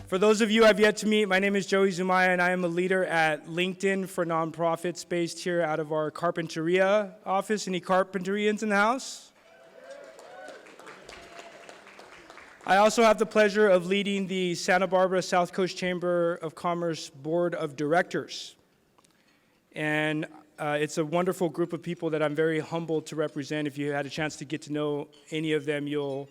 For those of you I've yet to meet, my name is Joey Zumaya, and I am a leader at LinkedIn for nonprofits based here out of our Carpinteria office. Any Carpinterians in the house? I also have the pleasure of leading the Santa Barbara South Coast Chamber of Commerce Board of Directors. And it's a wonderful group of people that I'm very humbled to represent. If you had a chance to get to know any of them, you'll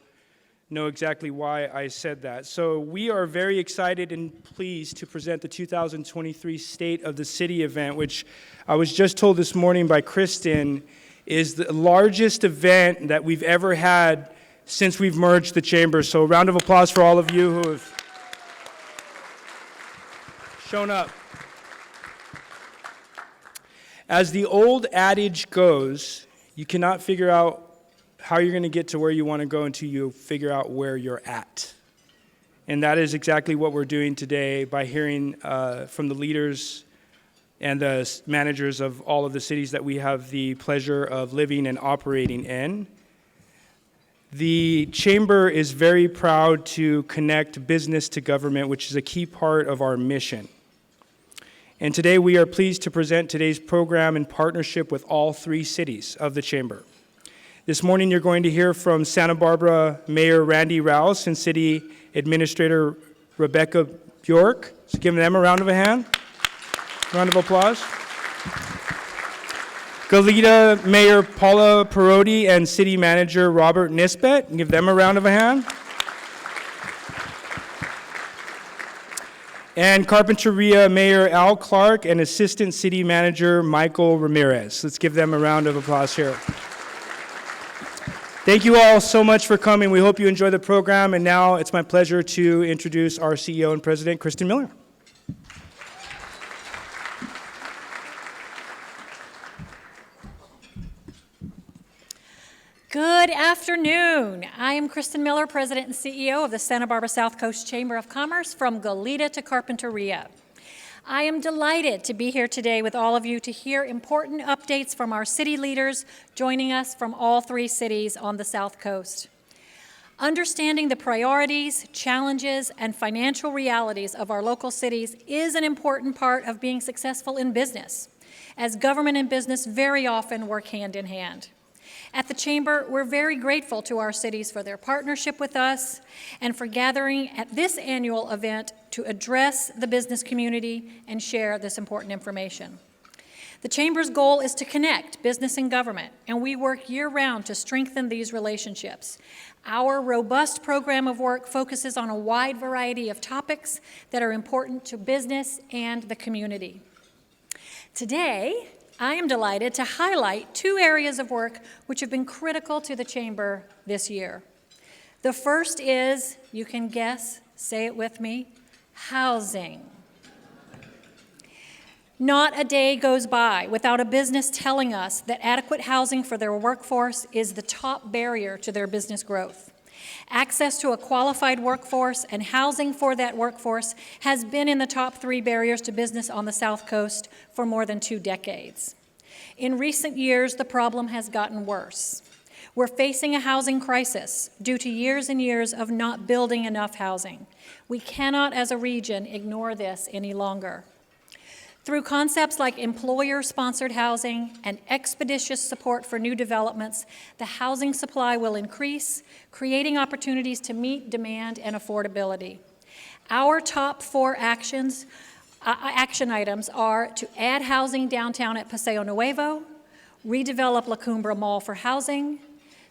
know exactly why I said that. So we are very excited and pleased to present the 2023 State of the City event, which I was just told this morning by Kristen is the largest event that we've ever had since we've merged the chambers. So a round of applause for all of you who have shown up. As the old adage goes, you cannot figure out how you're going to get to where you want to go until you figure out where you're at. And that is exactly what we're doing today by hearing from the leaders and the managers of all of the cities that we have the pleasure of living and operating in. The Chamber is very proud to connect business to government, which is a key part of our mission. And today we are pleased to present today's program in partnership with all three cities of the Chamber. This morning you're going to hear from Santa Barbara Mayor Randy Rouse and City Administrator Rebecca Bjork. So give them a round of applause. Goleta Mayor Paula Perotti and City Manager Robert Nisbet. Give them a round of a hand. And Carpinteria Mayor Al Clark and Assistant City Manager Michael Ramirez. Let's give them a round of applause here. Thank you all so much for coming. We hope you enjoy the program. And now it's my pleasure to introduce our CEO and President, Kristen Miller. Good afternoon. I am Kristen Miller, President and CEO of the Santa Barbara South Coast Chamber of Commerce from Goleta to Carpinteria. I am delighted to be here today with all of you to hear important updates from our city leaders joining us from all three cities on the South Coast. Understanding the priorities, challenges, and financial realities of our local cities is an important part of being successful in business, as government and business very often work hand in hand. At the Chamber, we're very grateful to our cities for their partnership with us and for gathering at this annual event to address the business community and share this important information. The Chamber's goal is to connect business and government, and we work year-round to strengthen these relationships. Our robust program of work focuses on a wide variety of topics that are important to business and the community. Today, I am delighted to highlight two areas of work which have been critical to the Chamber this year. The first is, you can guess, say it with me, housing. Not a day goes by without a business telling us that adequate housing for their workforce is the top barrier to their business growth. Access to a qualified workforce and housing for that workforce has been in the top 3 barriers to business on the South Coast for more than 2 decades. In recent years, the problem has gotten worse. We're facing a housing crisis due to years and years of not building enough housing. We cannot, as a region, ignore this any longer. Through concepts like employer-sponsored housing and expeditious support for new developments, the housing supply will increase, creating opportunities to meet demand and affordability. Our top 4 action items are to add housing downtown at Paseo Nuevo, redevelop La Cumbre Mall for housing,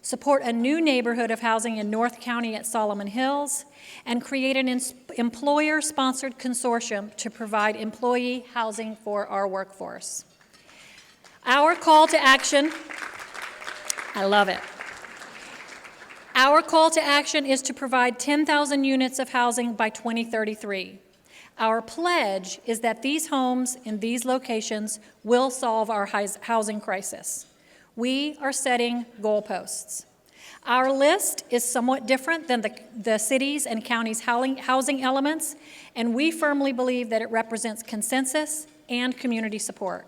support a new neighborhood of housing in North County at Solomon Hills, and create an employer-sponsored consortium to provide employee housing for our workforce. Our call to action, I love it. Our call to action is to provide 10,000 units of housing by 2033. Our pledge is that these homes in these locations will solve our housing crisis. We are setting goalposts. Our list is somewhat different than the cities and counties' housing elements, and we firmly believe that it represents consensus and community support.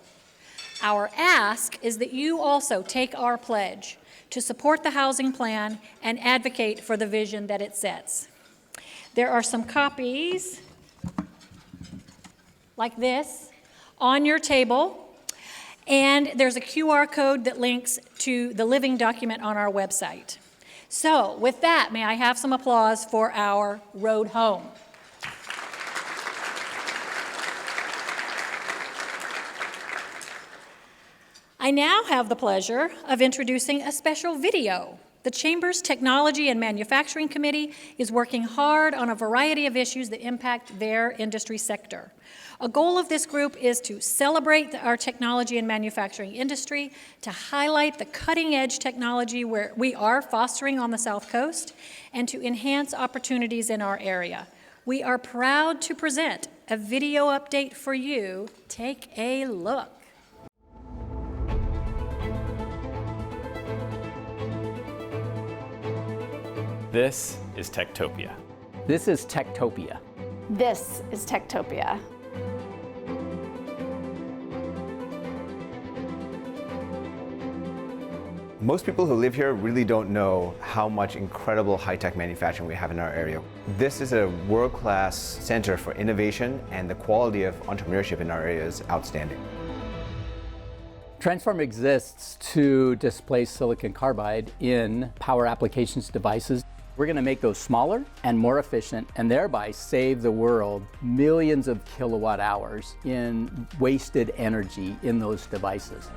Our ask is that you also take our pledge to support the housing plan and advocate for the vision that it sets. There are some copies like this, on your table. And there's a QR code that links to the living document on our website. So with that, may I have some applause for our road home? I now have the pleasure of introducing a special video. The Chamber's Technology and Manufacturing Committee is working hard on a variety of issues that impact their industry sector. A goal of this group is to celebrate our technology and manufacturing industry, to highlight the cutting-edge technology where we are fostering on the South Coast, and to enhance opportunities in our area. We are proud to present a video update for you. Take a look. This is Techtopia. This is Techtopia. This is Techtopia. Most people who live here really don't know how much incredible high-tech manufacturing we have in our area. This is a world-class center for innovation, and the quality of entrepreneurship in our area is outstanding. Transform exists to displace silicon carbide in power applications devices. We're going to make those smaller and more efficient, and thereby save the world millions of kilowatt hours in wasted energy in those devices.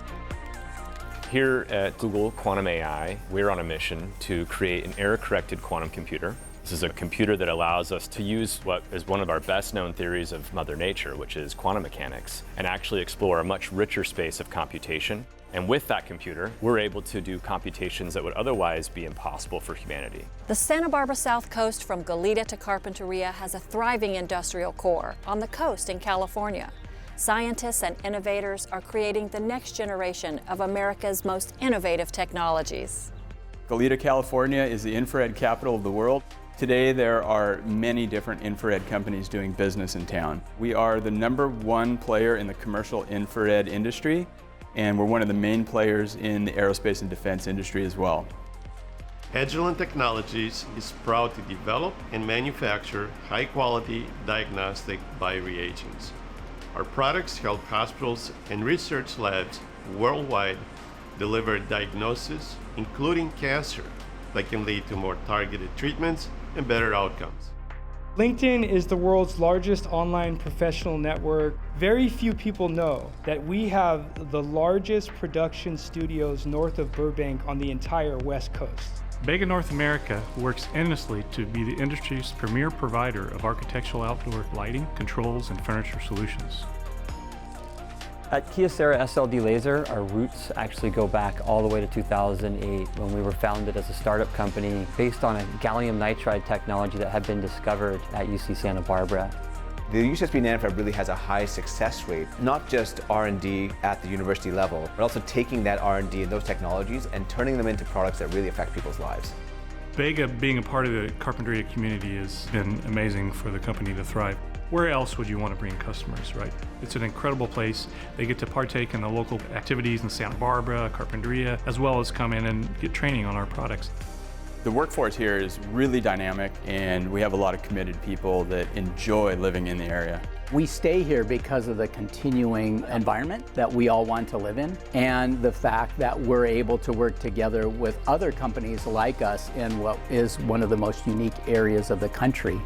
Here at Google Quantum AI, we're on a mission to create an error-corrected quantum computer. This is a computer that allows us to use what is one of our best-known theories of Mother Nature, which is quantum mechanics, and actually explore a much richer space of computation. And with that computer, we're able to do computations that would otherwise be impossible for humanity. The Santa Barbara South Coast from Goleta to Carpinteria has a thriving industrial core on the coast in California. Scientists and innovators are creating the next generation of America's most innovative technologies. Goleta, California is the infrared capital of the world. Today there are many different infrared companies doing business in town. We are the #1 player in the commercial infrared industry, and we're one of the main players in the aerospace and defense industry as well. Agilent Technologies is proud to develop and manufacture high-quality diagnostic bioreagents. Our products help hospitals and research labs worldwide deliver diagnosis, including cancer, that can lead to more targeted treatments and better outcomes. LinkedIn is the world's largest online professional network. Very few people know that we have the largest production studios north of Burbank on the entire West Coast. Bega North America works endlessly to be the industry's premier provider of architectural outdoor lighting, controls, and furniture solutions. At Kyocera SLD Laser, our roots actually go back all the way to 2008 when we were founded as a startup company based on a gallium nitride technology that had been discovered at UC Santa Barbara. The UCSB NanoFab really has a high success rate, not just R&D at the university level, but also taking that R&D and those technologies and turning them into products that really affect people's lives. Bega being a part of the Carpinteria community has been amazing for the company to thrive. Where else would you want to bring customers, right? It's an incredible place. They get to partake in the local activities in Santa Barbara, Carpinteria, as well as come in and get training on our products. The workforce here is really dynamic, and we have a lot of committed people that enjoy living in the area. We stay here because of the continuing environment that we all want to live in, and the fact that we're able to work together with other companies like us in what is one of the most unique areas of the country.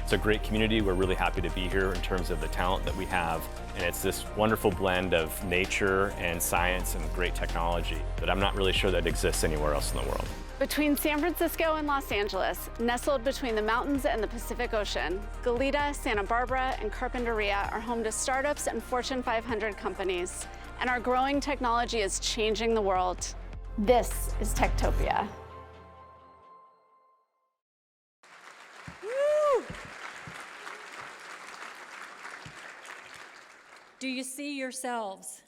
It's a great community. We're really happy to be here in terms of the talent that we have. And it's this wonderful blend of nature and science and great technology that I'm not really sure that exists anywhere else in the world. Between San Francisco and Los Angeles, nestled between the mountains and the Pacific Ocean, Goleta, Santa Barbara, and Carpinteria are home to startups and Fortune 500 companies. And our growing technology is changing the world. This is Techtopia. Do you see yourselves?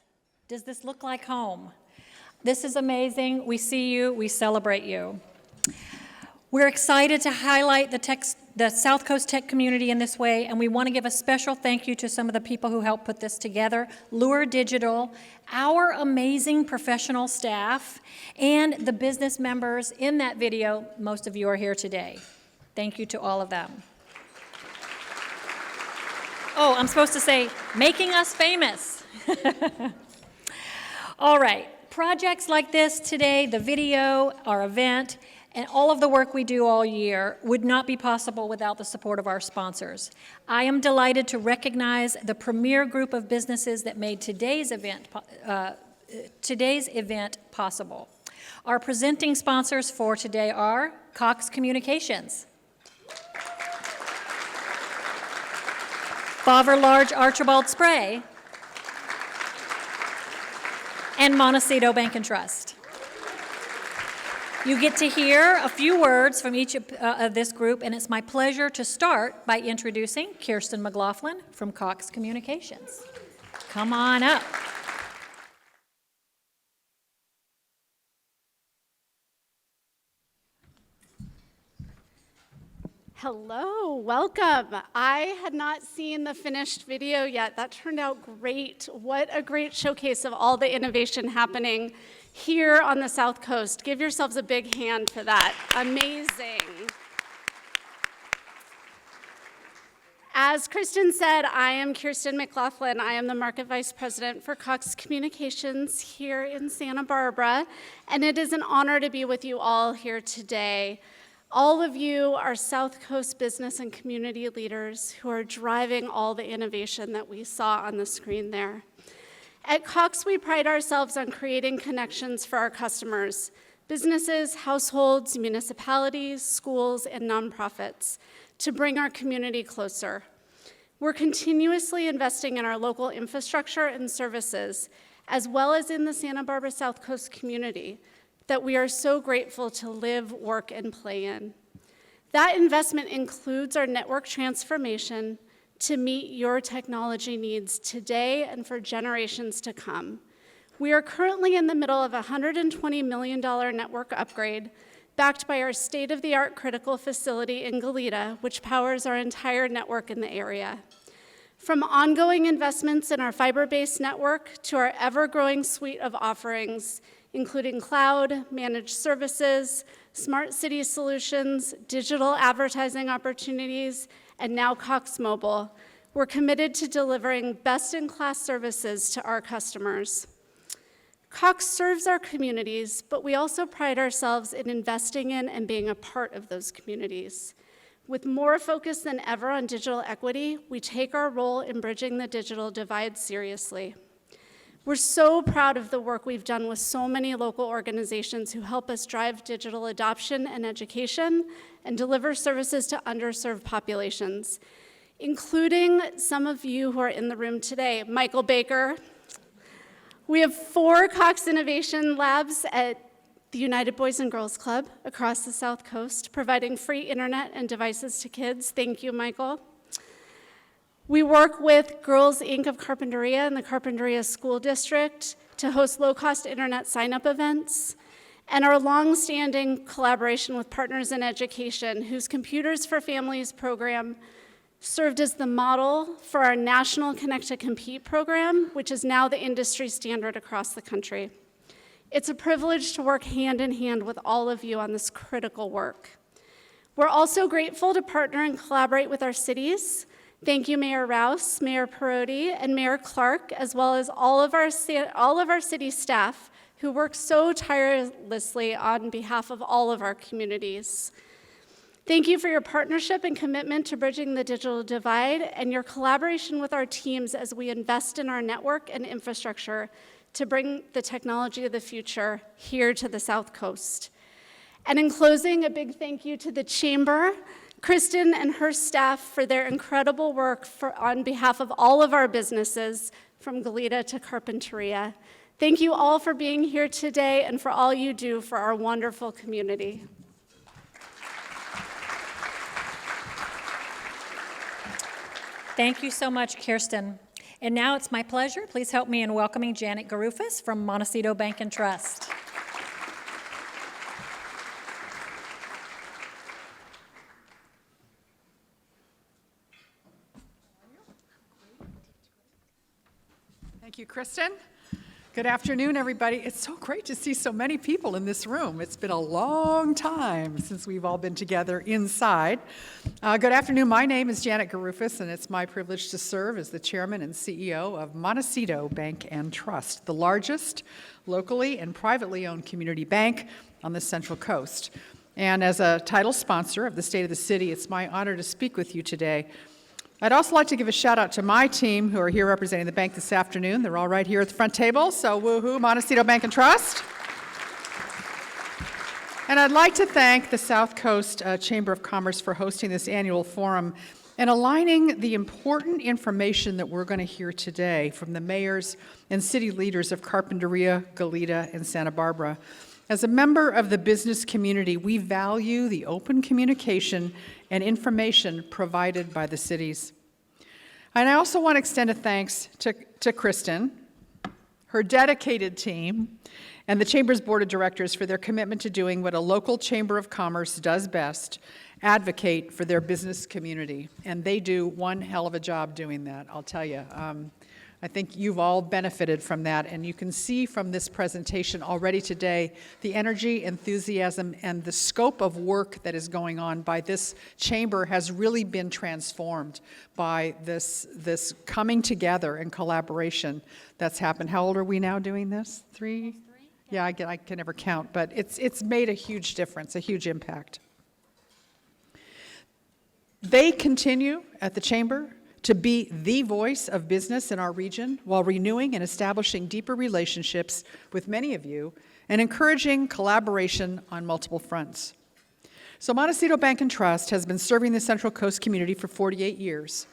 Does this look like home? This is amazing. We see you. We celebrate you. We're excited to highlight the South Coast tech community in this way, and we want to give a special thank you to some of the people who helped put this together. Lure Digital, our amazing professional staff, and the business members in that video. Most of you are here today. Thank you to all of them. Oh, I'm supposed to say, making us famous. All right, projects like this today, the video, our event, and all of the work we do all year would not be possible without the support of our sponsors. I am delighted to recognize the premier group of businesses that made today's event possible. Our presenting sponsors for today are Cox Communications, Bauer Large Archibald Spray, and Montecito Bank and Trust. You get to hear a few words from each of this group, and it's my pleasure to start by introducing Kirsten McLaughlin from Cox Communications. Come on up. Hello, welcome. I had not seen the finished video yet. That turned out great. What a great showcase of all the innovation happening here on the South Coast. Give yourselves a big hand for that. Amazing. As Kristen said, I am Kirsten McLaughlin. I am the Market Vice President for Cox Communications here in Santa Barbara, and it is an honor to be with you all here today. All of you are South Coast business and community leaders who are driving all the innovation that we saw on the screen there. At Cox, we pride ourselves on creating connections for our customers, businesses, households, municipalities, schools, and nonprofits, to bring our community closer. We're continuously investing in our local infrastructure and services, as well as in the Santa Barbara South Coast community, that we are so grateful to live, work, and play in. That investment includes our network transformation to meet your technology needs today and for generations to come. We are currently in the middle of a $120 million network upgrade, backed by our state-of-the-art critical facility in Goleta, which powers our entire network in the area. From ongoing investments in our fiber-based network to our ever-growing suite of offerings, including cloud, managed services, smart city solutions, digital advertising opportunities, and now Cox Mobile, we're committed to delivering best-in-class services to our customers. Cox serves our communities, but we also pride ourselves in investing in and being a part of those communities. With more focus than ever on digital equity, we take our role in bridging the digital divide seriously. We're so proud of the work we've done with so many local organizations who help us drive digital adoption and education and deliver services to underserved populations, including some of you who are in the room today. Michael Baker. We have 4 Cox Innovation Labs at the United Boys and Girls Club across the South Coast, providing free internet and devices to kids. Thank you, Michael. We work with Girls Inc. of Carpinteria and the Carpinteria School District to host low-cost internet sign-up events, and our long-standing collaboration with Partners in Education, whose Computers for Families program served as the model for our national Connect to Compete program, which is now the industry standard across the country. It's a privilege to work hand in hand with all of you on this critical work. We're also grateful to partner and collaborate with our cities. Thank you, Mayor Rouse, Mayor Perotti, and Mayor Clark, as well as all of our city staff who work so tirelessly on behalf of all of our communities. Thank you for your partnership and commitment to bridging the digital divide and your collaboration with our teams as we invest in our network and infrastructure to bring the technology of the future here to the South Coast. And in closing, a big thank you to the Chamber, Kristen and her staff for their incredible work on behalf of all of our businesses from Goleta to Carpinteria. Thank you all for being here today and for all you do for our wonderful community. Thank you so much, Kirsten. And now it's my pleasure. Please help me in welcoming Janet Garufas from Montecito Bank and Trust. Thank you, Kristen. Good afternoon, everybody. It's so great to see so many people in this room. It's been a long time since we've all been together inside. Good afternoon. My name is Janet Garufis, and it's my privilege to serve as the chairman and CEO of Montecito Bank and Trust, the largest locally and privately owned community bank on the Central Coast. And as a title sponsor of the State of the City, it's my honor to speak with you today. I'd also like to give a shout out to my team who are here representing the bank this afternoon. They're all right here at the front table, so woohoo, Montecito Bank and Trust. And I'd like to thank the South Coast Chamber of Commerce for hosting this annual forum and aligning the important information that we're going to hear today from the mayors and city leaders of Carpinteria, Goleta, and Santa Barbara. As a member of the business community, we value the open communication and information provided by the cities. And I also want to extend a thanks to Kristen, her dedicated team, and the Chamber's Board of Directors for their commitment to doing what a local Chamber of Commerce does best, advocate for their business community. And they do one hell of a job doing that, I'll tell you. I think you've all benefited from that, and you can see from this presentation already today the energy, enthusiasm, and the scope of work that is going on by this chamber has really been transformed by this coming together and collaboration that's happened. How old are we now doing this? 3? Yeah, I can never count, but it's made a huge difference, a huge impact. They continue at the chamber to be the voice of business in our region while renewing and establishing deeper relationships with many of you and encouraging collaboration on multiple fronts. So Montecito Bank and Trust has been serving the Central Coast community for 48 years.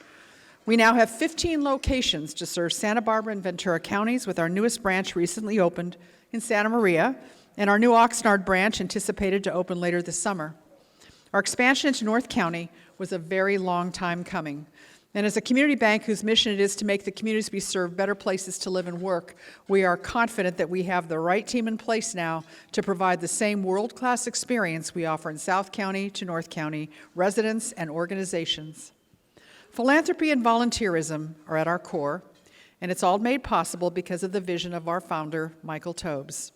We now have 15 locations to serve Santa Barbara and Ventura counties, with our newest branch recently opened in Santa Maria and our new Oxnard branch anticipated to open later this summer. Our expansion into North County was a very long time coming. And as a community bank whose mission it is to make the communities we serve better places to live and work, we are confident that we have the right team in place now to provide the same world-class experience we offer in South County to North County residents and organizations. Philanthropy and volunteerism are at our core, and it's all made possible because of the vision of our founder, Michael Tobes.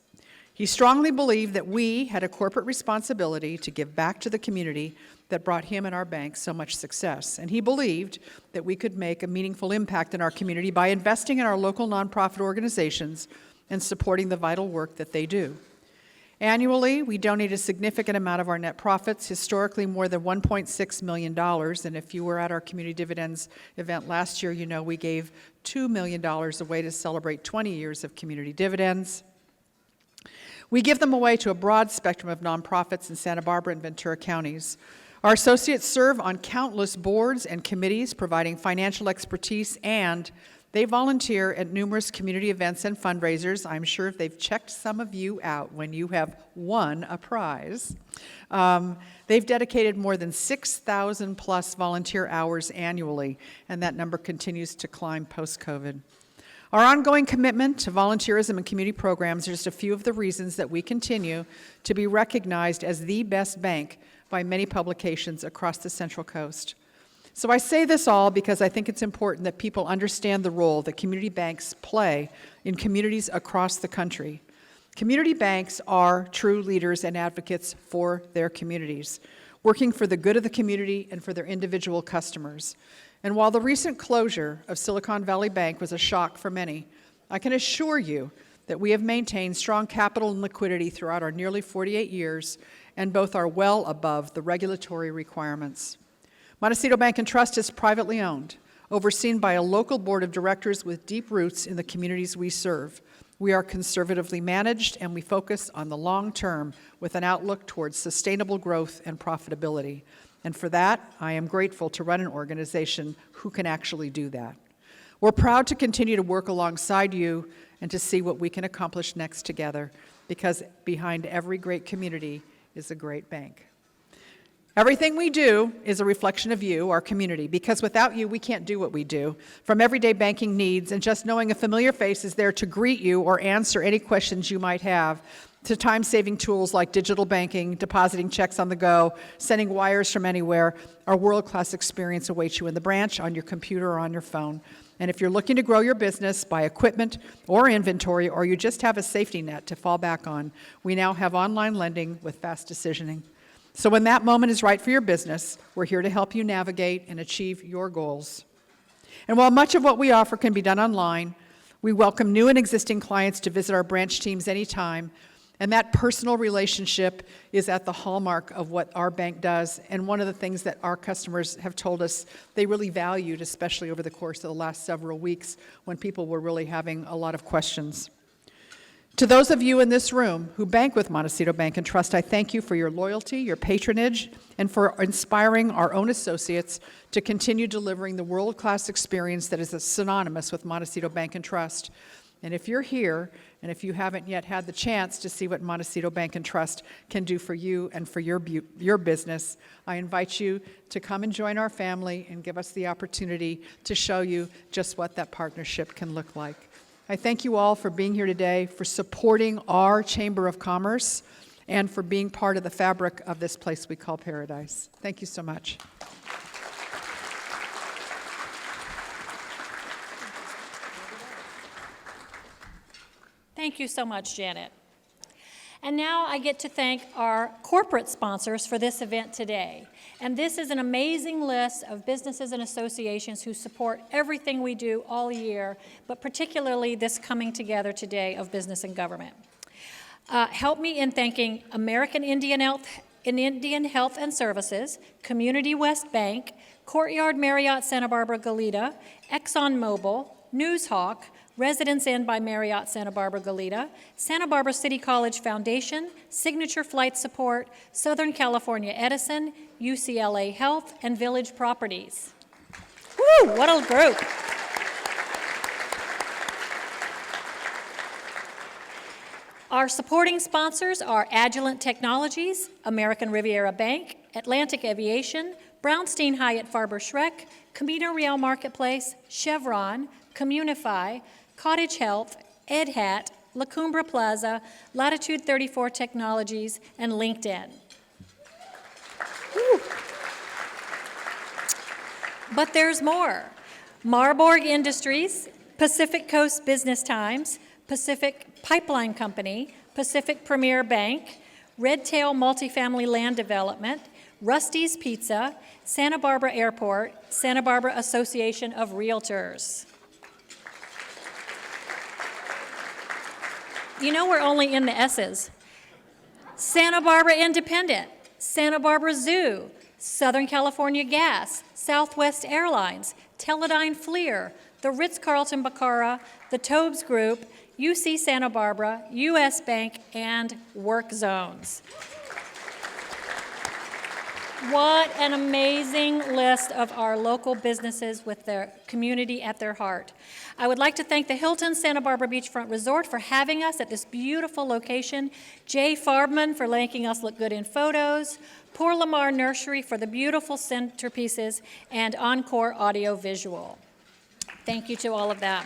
He strongly believed that we had a corporate responsibility to give back to the community that brought him and our bank so much success. And he believed that we could make a meaningful impact in our community by investing in our local nonprofit organizations and supporting the vital work that they do. Annually, we donate a significant amount of our net profits, historically more than $1.6 million. And if you were at our community dividends event last year, you know we gave $2 million away to celebrate 20 years of community dividends. We give them away to a broad spectrum of nonprofits in Santa Barbara and Ventura counties. Our associates serve on countless boards and committees, providing financial expertise, and they volunteer at numerous community events and fundraisers. I'm sure if they've checked some of you out when you have won a prize. They've dedicated more than 6,000 plus volunteer hours annually, and that number continues to climb post-COVID. Our ongoing commitment to volunteerism and community programs are just a few of the reasons that we continue to be recognized as the best bank by many publications across the Central Coast. So I say this all because I think it's important that people understand the role that community banks play in communities across the country. Community banks are true leaders and advocates for their communities, working for the good of the community and for their individual customers. And while the recent closure of Silicon Valley Bank was a shock for many, I can assure you that we have maintained strong capital and liquidity throughout our nearly 48 years, and both are well above the regulatory requirements. Montecito Bank and Trust is privately owned, overseen by a local board of directors with deep roots in the communities we serve. We are conservatively managed, and we focus on the long term with an outlook towards sustainable growth and profitability. And for that, I am grateful to run an organization who can actually do that. We're proud to continue to work alongside you and to see what we can accomplish next together, because behind every great community is a great bank. Everything we do is a reflection of you, our community, because without you, we can't do what we do. From everyday banking needs and just knowing a familiar face is there to greet you or answer any questions you might have, to time-saving tools like digital banking, depositing checks on the go, sending wires from anywhere, our world-class experience awaits you in the branch, on your computer, or on your phone. And if you're looking to grow your business, buy equipment or inventory, or you just have a safety net to fall back on, we now have online lending with fast decisioning. So when that moment is right for your business, we're here to help you navigate and achieve your goals. And while much of what we offer can be done online, we welcome new and existing clients to visit our branch teams anytime, and that personal relationship is at the hallmark of what our bank does, and one of the things that our customers have told us they really valued, especially over the course of the last several weeks when people were really having a lot of questions. To those of you in this room who bank with Montecito Bank and Trust, I thank you for your loyalty, your patronage, and for inspiring our own associates to continue delivering the world-class experience that is synonymous with Montecito Bank and Trust. And if you're here, and if you haven't yet had the chance to see what Montecito Bank and Trust can do for you and for your business, I invite you to come and join our family and give us the opportunity to show you just what that partnership can look like. I thank you all for being here today, for supporting our Chamber of Commerce, and for being part of the fabric of this place we call paradise. Thank you so much. Thank you so much, Janet. And now I get to thank our corporate sponsors for this event today. And this is an amazing list of businesses and associations who support everything we do all year, but particularly this coming together today of business and government. Help me in thanking American Indian Health and Services, Community West Bank, Courtyard Marriott Santa Barbara Goleta, ExxonMobil, NewsHawk, Residence Inn by Marriott Santa Barbara Goleta, Santa Barbara City College Foundation, Signature Flight Support, Southern California Edison, UCLA Health, and Village Properties. Woo, what a group. Our supporting sponsors are Agilent Technologies, American Riviera Bank, Atlantic Aviation, Brownstein Hyatt Farber Schreck, Camino Real Marketplace, Chevron, Communify, Cottage Health, Ed Hat, La Cumbra Plaza, Latitude 34 Technologies, and LinkedIn. Woo. But there's more. Marburg Industries, Pacific Coast Business Times, Pacific Pipeline Company, Pacific Premier Bank, Red Tail Multifamily Land Development, Rusty's Pizza, Santa Barbara Airport, Santa Barbara Association of Realtors. You know we're only in the S's. Santa Barbara Independent, Santa Barbara Zoo, Southern California Gas, Southwest Airlines, Teledyne FLIR, the Ritz-Carlton Bacara, the Tobes Group, UC Santa Barbara, US Bank, and Work Zones. What an amazing list of our local businesses with their community at their heart. I would like to thank the Hilton Santa Barbara Beachfront Resort for having us at this beautiful location, Jay Farbman for making us look good in photos, Pour Lamar Nursery for the beautiful centerpieces, and Encore Audio Visual. Thank you to all of them.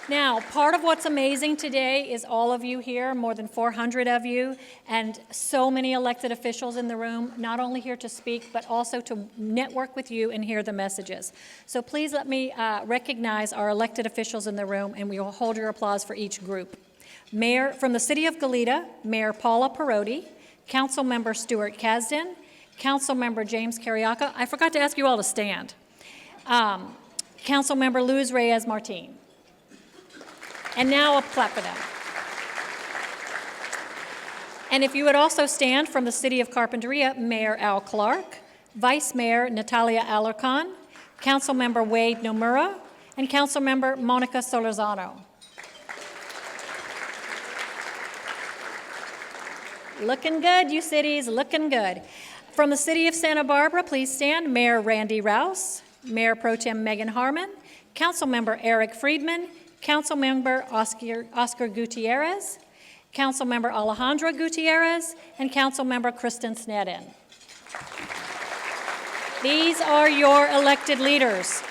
Now, part of what's amazing today is all of you here, more than 400 of you, and so many elected officials in the room, not only here to speak, but also to network with you and hear the messages. So please let me recognize our elected officials in the room, and we will hold your applause for each group. Mayor, from the City of Goleta, Mayor Paula Perotti, Council Member Stuart Kasdan, Council Member James Carriaca. I forgot to ask you all to stand. Council Member Luz Reyes Martin. And now a clap for them. And if you would also stand, from the City of Carpinteria, Mayor Al Clark, Vice Mayor Natalia Alarcon, Council Member Wade Nomura, and Council Member Monica Solorzano. Looking good, you cities, looking good. From the City of Santa Barbara, please stand, Mayor Randy Rouse, Mayor Pro Tem Megan Harmon, Council Member Eric Friedman, Council Member Oscar Gutierrez, Council Member Alejandra Gutierrez, and Council Member Kristen Snedden. These are your elected leaders.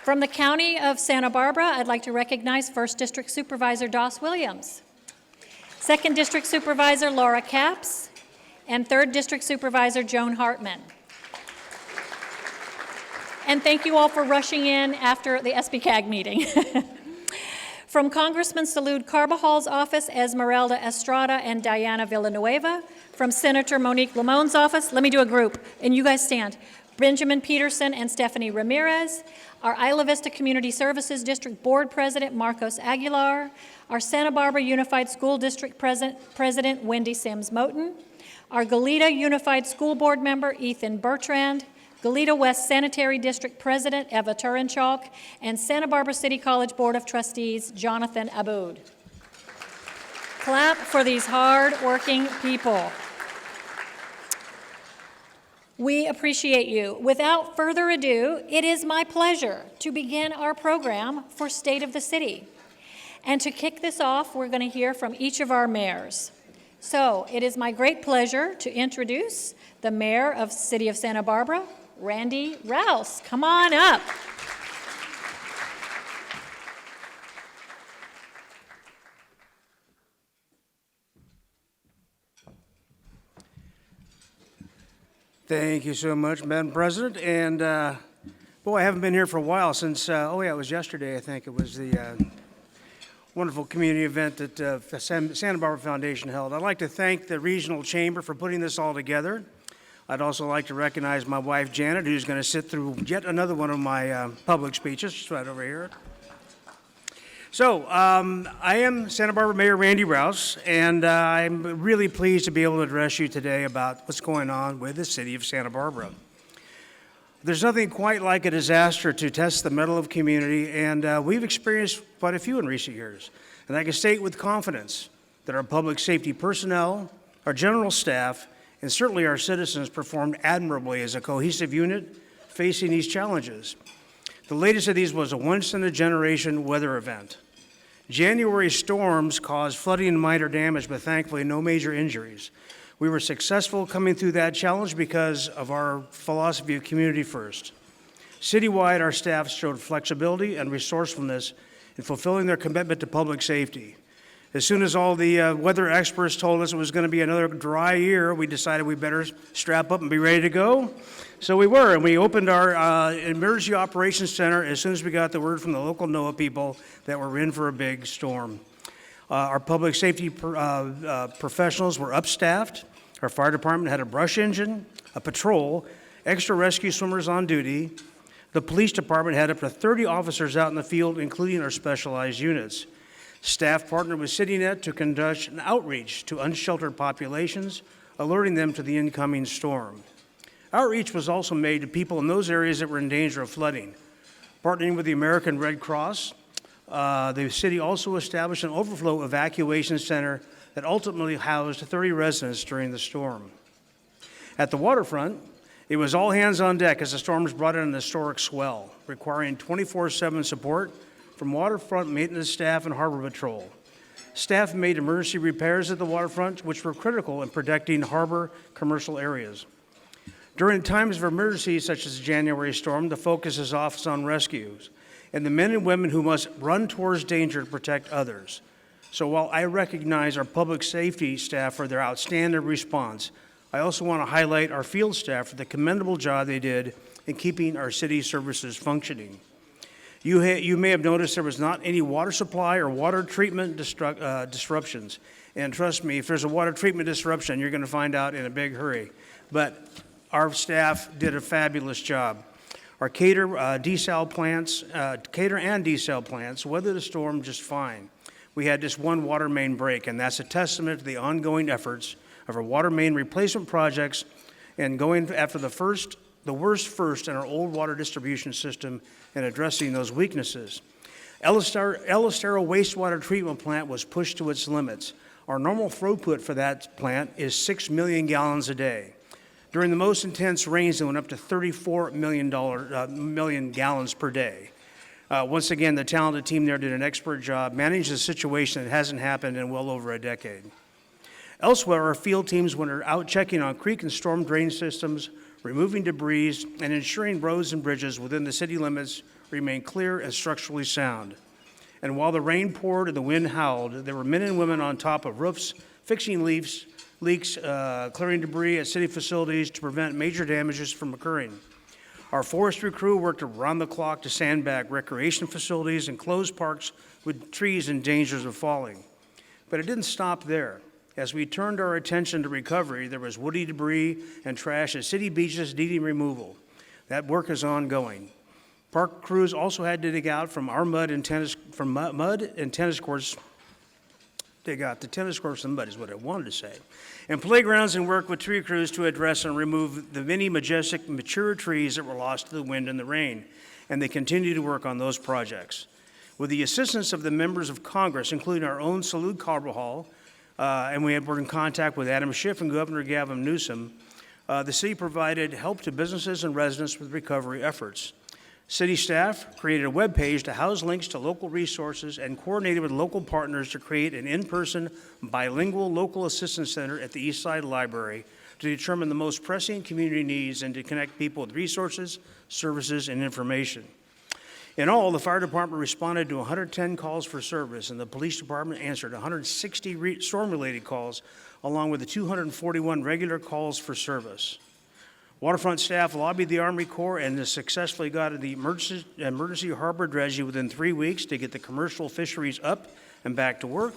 From the County of Santa Barbara, I'd like to recognize 1st District Supervisor Doss Williams, 2nd District Supervisor Laura Capps, and 3rd District Supervisor Joan Hartman. And thank you all for rushing in after the SBCAG meeting. From Congressman Salud Carbajal's office, Esmeralda Estrada and Diana Villanueva. From Senator Monique Lamone's office, let me do a group, and you guys stand. Benjamin Peterson and Stephanie Ramirez. Our Isla Vista Community Services District Board President, Marcos Aguilar. Our Santa Barbara Unified School District President, Wendy Sims Moten. Our Goleta Unified School Board member, Ethan Bertrand. Goleta West Sanitary District President, Eva Turenchalk. And Santa Barbara City College Board of Trustees, Jonathan Aboud. Clap for these hard-working people. We appreciate you. Without further ado, it is my pleasure to begin our program for State of the City. And to kick this off, we're going to hear from each of our mayors. So it is my great pleasure to introduce the mayor of the City of Santa Barbara, Randy Rouse. Come on up. Thank you so much, Madam President. And boy, I haven't been here for a while since, it was yesterday, I think. It was the wonderful community event that the Santa Barbara Foundation held. I'd like to thank the Regional Chamber for putting this all together. I'd also like to recognize my wife, Janet, who's going to sit through yet another one of my public speeches. She's right over here. So, I am Santa Barbara Mayor Randy Rouse, and I'm really pleased to be able to address you today about what's going on with the City of Santa Barbara. There's nothing quite like a disaster to test the mettle of community, and we've experienced quite a few in recent years. And I can state with confidence that our public safety personnel, our general staff, and certainly our citizens performed admirably as a cohesive unit facing these challenges. The latest of these was a once-in-a-generation weather event. January storms caused flooding and minor damage, but thankfully no major injuries. We were successful coming through that challenge because of our philosophy of community first. Citywide, our staff showed flexibility and resourcefulness in fulfilling their commitment to public safety. As soon as all the weather experts told us it was going to be another dry year, we decided we better strap up and be ready to go. So we were, and we opened our Emergency Operations Center as soon as we got the word from the local NOAA people that we're in for a big storm. Our public safety professionals were upstaffed. Our fire department had a brush engine, a patrol, extra rescue swimmers on duty. The police department had up to 30 officers out in the field, including our specialized units. Staff partnered with CityNet to conduct an outreach to unsheltered populations, alerting them to the incoming storm. Outreach was also made to people in those areas that were in danger of flooding. Partnering with the American Red Cross, the city also established an overflow evacuation center that ultimately housed 30 residents during the storm. At the waterfront, it was all hands on deck as the storms brought in an historic swell, requiring 24/7 support from waterfront maintenance staff and harbor patrol. Staff made emergency repairs at the waterfront, which were critical in protecting harbor commercial areas. During times of emergency, such as the January storm, the focus is often on rescues and the men and women who must run towards danger to protect others. So while I recognize our public safety staff for their outstanding response, I also want to highlight our field staff for the commendable job they did in keeping our city services functioning. You may have noticed there was not any water supply or water treatment disruptions. And trust me, if there's a water treatment disruption, you're going to find out in a big hurry. But our staff did a fabulous job. Our Cater and desal plants weathered the storm just fine. We had just one water main break, and that's a testament to the ongoing efforts of our water main replacement projects and going after the worst first in our old water distribution system and addressing those weaknesses. El Estero wastewater treatment plant was pushed to its limits. Our normal throughput for that plant is 6 million gallons a day. During the most intense rains, it went up to 34 million gallons per day. Once again, the talented team there did an expert job managing a situation that hasn't happened in well over a decade. Elsewhere, our field teams were out checking on creek and storm drain systems, removing debris, and ensuring roads and bridges within the city limits remain clear and structurally sound. And while the rain poured and the wind howled, there were men and women on top of roofs, fixing leaks, clearing debris at city facilities to prevent major damages from occurring. Our forestry crew worked around the clock to sandbag recreation facilities and close parks with trees in danger of falling. But it didn't stop there. As we turned our attention to recovery, there was woody debris and trash at city beaches needing removal. That work is ongoing. Park crews also had to dig out from our mud and tennis courts. Dig out the tennis courts and mud is what I wanted to say. And playgrounds, and work with tree crews to address and remove the many majestic, mature trees that were lost to the wind and the rain. And they continue to work on those projects. With the assistance of the members of Congress, including our own Salud Carbajal, and were in contact with Adam Schiff and Governor Gavin Newsom, the city provided help to businesses and residents with recovery efforts. City staff created a web page to house links to local resources and coordinated with local partners to create an in-person bilingual local assistance center at the East Side Library to determine the most pressing community needs and to connect people with resources, services, and information. In all, the fire department responded to 110 calls for service, and the police department answered 160 storm-related calls, along with the 241 regular calls for service. Waterfront staff lobbied the Army Corps and has successfully got the emergency harbor dredging within 3 weeks to get the commercial fisheries up and back to work.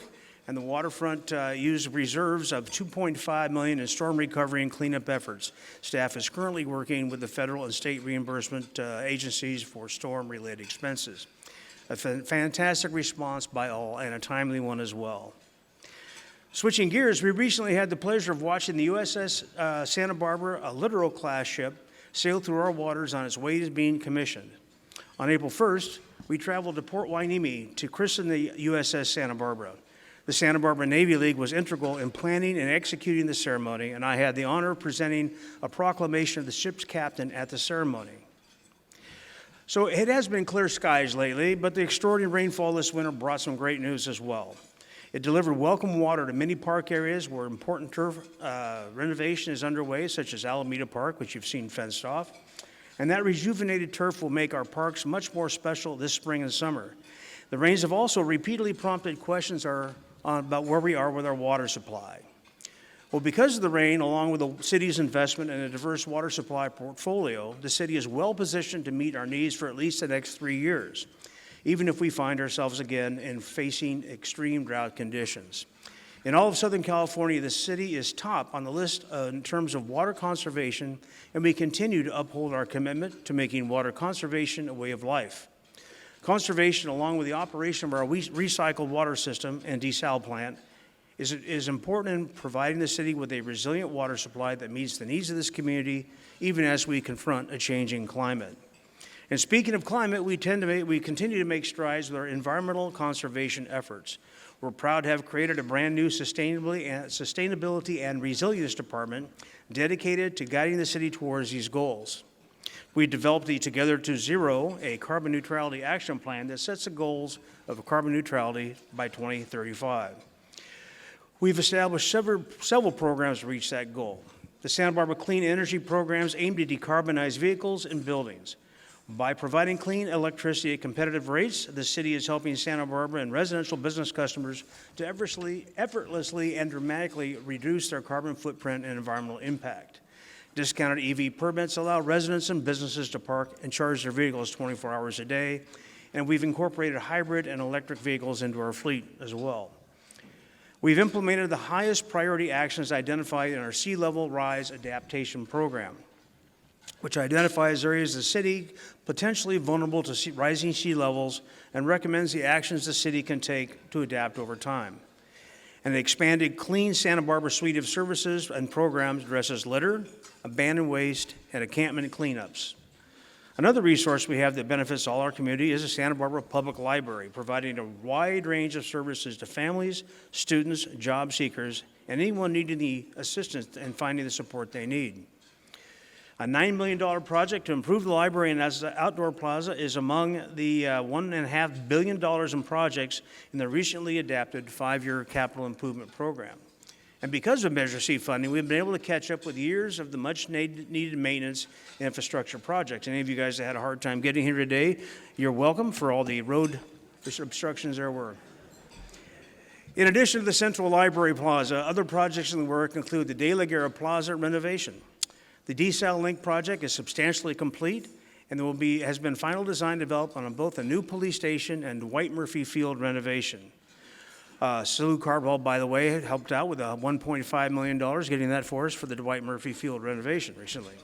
And the waterfront used reserves of $2.5 million in storm recovery and cleanup efforts. Staff is currently working with the federal and state reimbursement agencies for storm-related expenses. A fantastic response by all, and a timely one as well. Switching gears, we recently had the pleasure of watching the USS Santa Barbara, a littoral class ship, sail through our waters on its way to being commissioned. On April 1st, we traveled to Port Hueneme to christen the USS Santa Barbara. The Santa Barbara Navy League was integral in planning and executing the ceremony, and I had the honor of presenting a proclamation of the ship's captain at the ceremony. So it has been clear skies lately, but the extraordinary rainfall this winter brought some great news as well. It delivered welcome water to many park areas where important turf renovation is underway, such as Alameda Park, which you've seen fenced off. And that rejuvenated turf will make our parks much more special this spring and summer. The rains have also repeatedly prompted questions about where we are with our water supply. Well, because of the rain, along with the city's investment in a diverse water supply portfolio, the city is well positioned to meet our needs for at least the next 3 years, even if we find ourselves again in facing extreme drought conditions. In all of Southern California, the city is top on the list in terms of water conservation, and we continue to uphold our commitment to making water conservation a way of life. Conservation, along with the operation of our recycled water system and desal plant, is important in providing the city with a resilient water supply that meets the needs of this community, even as we confront a changing climate. And speaking of climate, we continue to make strides with our environmental conservation efforts. We're proud to have created a brand new sustainability and resilience department dedicated to guiding the city towards these goals. We developed the Together to Zero, a carbon neutrality action plan that sets the goals of carbon neutrality by 2035. We've established several programs to reach that goal. The Santa Barbara Clean Energy programs aim to decarbonize vehicles and buildings. By providing clean electricity at competitive rates, the city is helping Santa Barbara and residential business customers to effortlessly and dramatically reduce their carbon footprint and environmental impact. Discounted EV permits allow residents and businesses to park and charge their vehicles 24 hours a day, and we've incorporated hybrid and electric vehicles into our fleet as well. We've implemented the highest priority actions identified in our Sea Level Rise Adaptation Program, which identifies areas of the city potentially vulnerable to rising sea levels and recommends the actions the city can take to adapt over time. An expanded Clean Santa Barbara suite of services and programs addresses litter, abandoned waste, and encampment cleanups. Another resource we have that benefits all our community is the Santa Barbara Public Library, providing a wide range of services to families, students, job seekers, and anyone needing the assistance in finding the support they need. A $9 million project to improve the library and as the outdoor plaza is among the $1.5 billion in projects in the recently adapted 5-year capital improvement program. And because of Measure C funding, we've been able to catch up with years of the much needed maintenance and infrastructure projects. Any of you guys that had a hard time getting here today, you're welcome for all the road obstructions there were. In addition to the Central Library Plaza, other projects in the work include the De La Guerra Plaza renovation. The Desal Link project is substantially complete, and has been final design developed on both a new police station and Dwight Murphy Field renovation. Salute Carball, by the way, helped out with $1.5 million getting that for us for the Dwight Murphy Field renovation recently.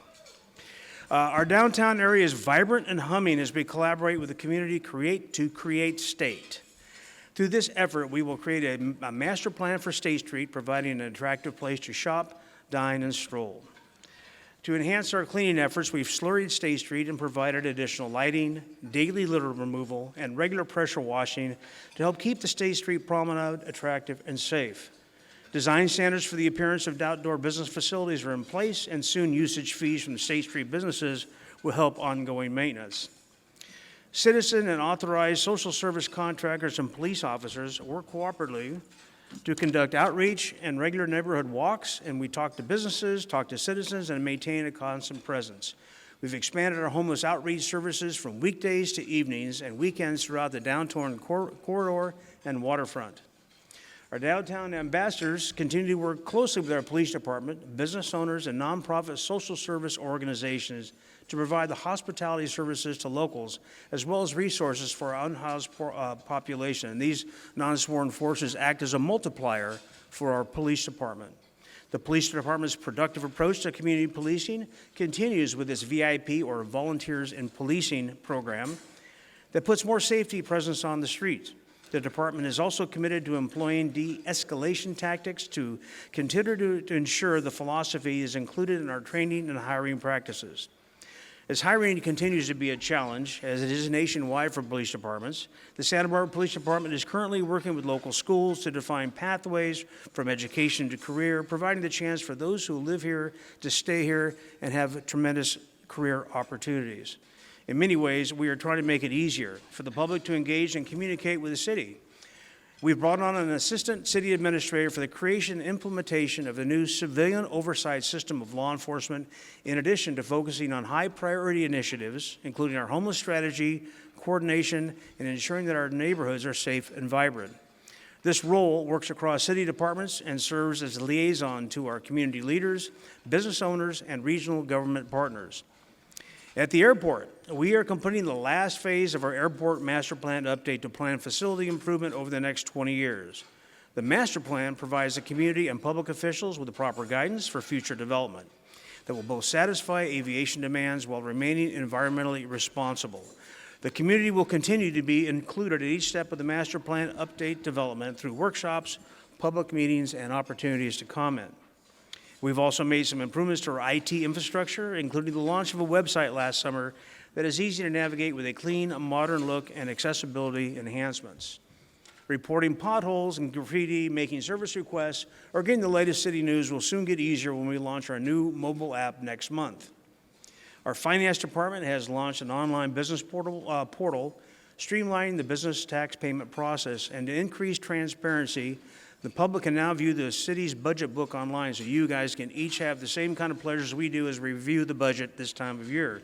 Our downtown area is vibrant and humming as we collaborate with the community to create state. Through this effort, we will create a master plan for State Street, providing an attractive place to shop, dine, and stroll. To enhance our cleaning efforts, we've slurried State Street and provided additional lighting, daily litter removal, and regular pressure washing to help keep the State Street promenade attractive and safe. Design standards for the appearance of outdoor business facilities are in place, and soon usage fees from the State Street businesses will help ongoing maintenance. Citizen and authorized social service contractors and police officers work cooperatively to conduct outreach and regular neighborhood walks, and we talk to businesses, talk to citizens, and maintain a constant presence. We've expanded our homeless outreach services from weekdays to evenings and weekends throughout the downtown corridor and waterfront. Our downtown ambassadors continue to work closely with our police department, business owners, and nonprofit social service organizations to provide the hospitality services to locals, as well as resources for our unhoused population. And these non-sworn forces act as a multiplier for our police department. The police department's productive approach to community policing continues with its VIP, or Volunteers in Policing program, that puts more safety presence on the streets. The department is also committed to employing de-escalation tactics to continue to ensure the philosophy is included in our training and hiring practices. As hiring continues to be a challenge, as it is nationwide for police departments, the Santa Barbara Police Department is currently working with local schools to define pathways from education to career, providing the chance for those who live here to stay here and have tremendous career opportunities. In many ways, we are trying to make it easier for the public to engage and communicate with the city. We've brought on an assistant city administrator for the creation and implementation of a new civilian oversight system of law enforcement, in addition to focusing on high priority initiatives, including our homeless strategy, coordination, and ensuring that our neighborhoods are safe and vibrant. This role works across city departments and serves as a liaison to our community leaders, business owners, and regional government partners. At the airport, we are completing the last phase of our airport master plan update to plan facility improvement over the next 20 years. The master plan provides the community and public officials with the proper guidance for future development that will both satisfy aviation demands while remaining environmentally responsible. The community will continue to be included at each step of the master plan update development through workshops, public meetings, and opportunities to comment. We've also made some improvements to our IT infrastructure, including the launch of a website last summer that is easy to navigate with a clean, modern look and accessibility enhancements. Reporting potholes and graffiti, making service requests, or getting the latest city news will soon get easier when we launch our new mobile app next month. Our finance department has launched an online business portal streamlining the business tax payment process, and to increase transparency, the public can now view the city's budget book online, so you guys can each have the same kind of pleasures we do as we review the budget this time of year.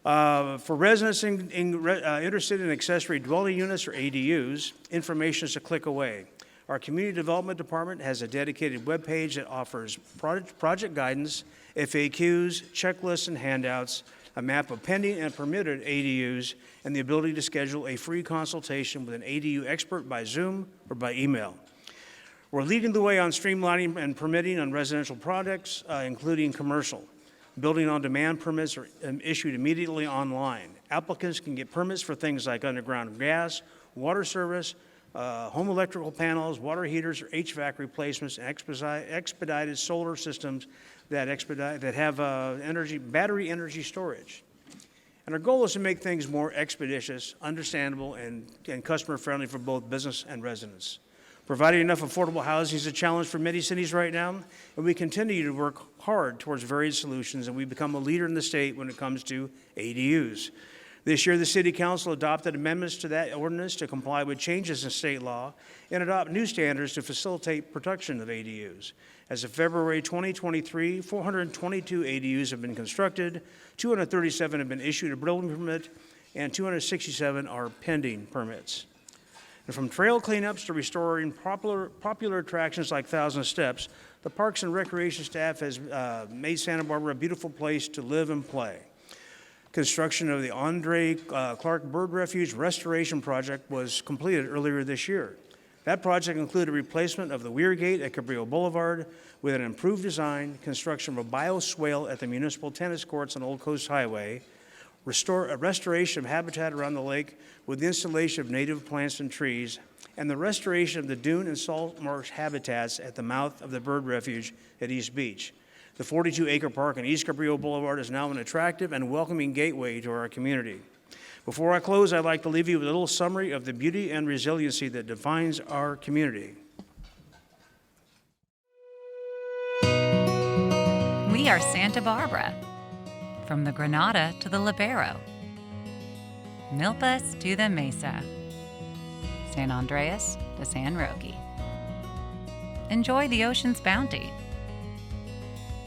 For residents interested in accessory dwelling units, or ADUs, information is a click away. Our community development department has a dedicated webpage that offers project guidance, FAQs, checklists, and handouts, a map of pending and permitted ADUs, and the ability to schedule a free consultation with an ADU expert by Zoom or by email. We're leading the way on streamlining and permitting on residential projects, including commercial. Building on demand permits are issued immediately online. Applicants can get permits for things like underground gas, water service, home electrical panels, water heaters, or HVAC replacements, and expedited solar systems that have battery energy storage. And our goal is to make things more expeditious, understandable, and customer-friendly for both business and residents. Providing enough affordable housing is a challenge for many cities right now, and we continue to work hard towards various solutions, and we've become a leader in the state when it comes to ADUs. This year, the City Council adopted amendments to that ordinance to comply with changes in state law and adopt new standards to facilitate production of ADUs. As of February 2023, 422 ADUs have been constructed, 237 have been issued a building permit, and 267 are pending permits. And from trail cleanups to restoring popular attractions like Thousand Steps, the Parks and Recreation staff has made Santa Barbara a beautiful place to live and play. Construction of the Andre Clark Bird Refuge Restoration Project was completed earlier this year. That project included replacement of the Weir Gate at Cabrillo Boulevard with an improved design, construction of a bioswale at the municipal tennis courts on Old Coast Highway, a restoration of habitat around the lake with the installation of native plants and trees, and the restoration of the dune and salt marsh habitats at the mouth of the bird refuge at East Beach. The 42-acre park on East Cabrillo Boulevard is now an attractive and welcoming gateway to our community. Before I close, I'd like to leave you with a little summary of the beauty and resiliency that defines our community. We are Santa Barbara, from the Granada to the Libero, Milpas to the Mesa, San Andreas to San Roque. Enjoy the ocean's bounty,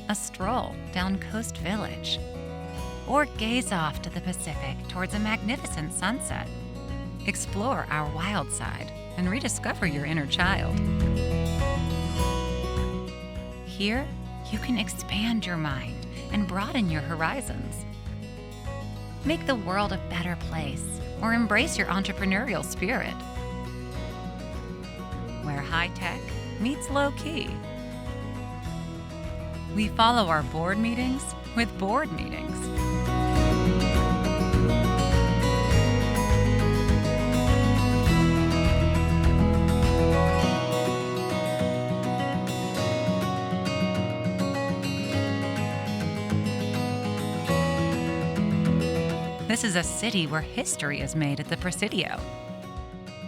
a stroll down Coast Village, or gaze off to the Pacific towards a magnificent sunset. Explore our wild side and rediscover your inner child. Here, you can expand your mind and broaden your horizons. Make the world a better place or embrace your entrepreneurial spirit. Where high-tech meets low-key. We follow our board meetings with board meetings. This is a city where history is made at the Presidio,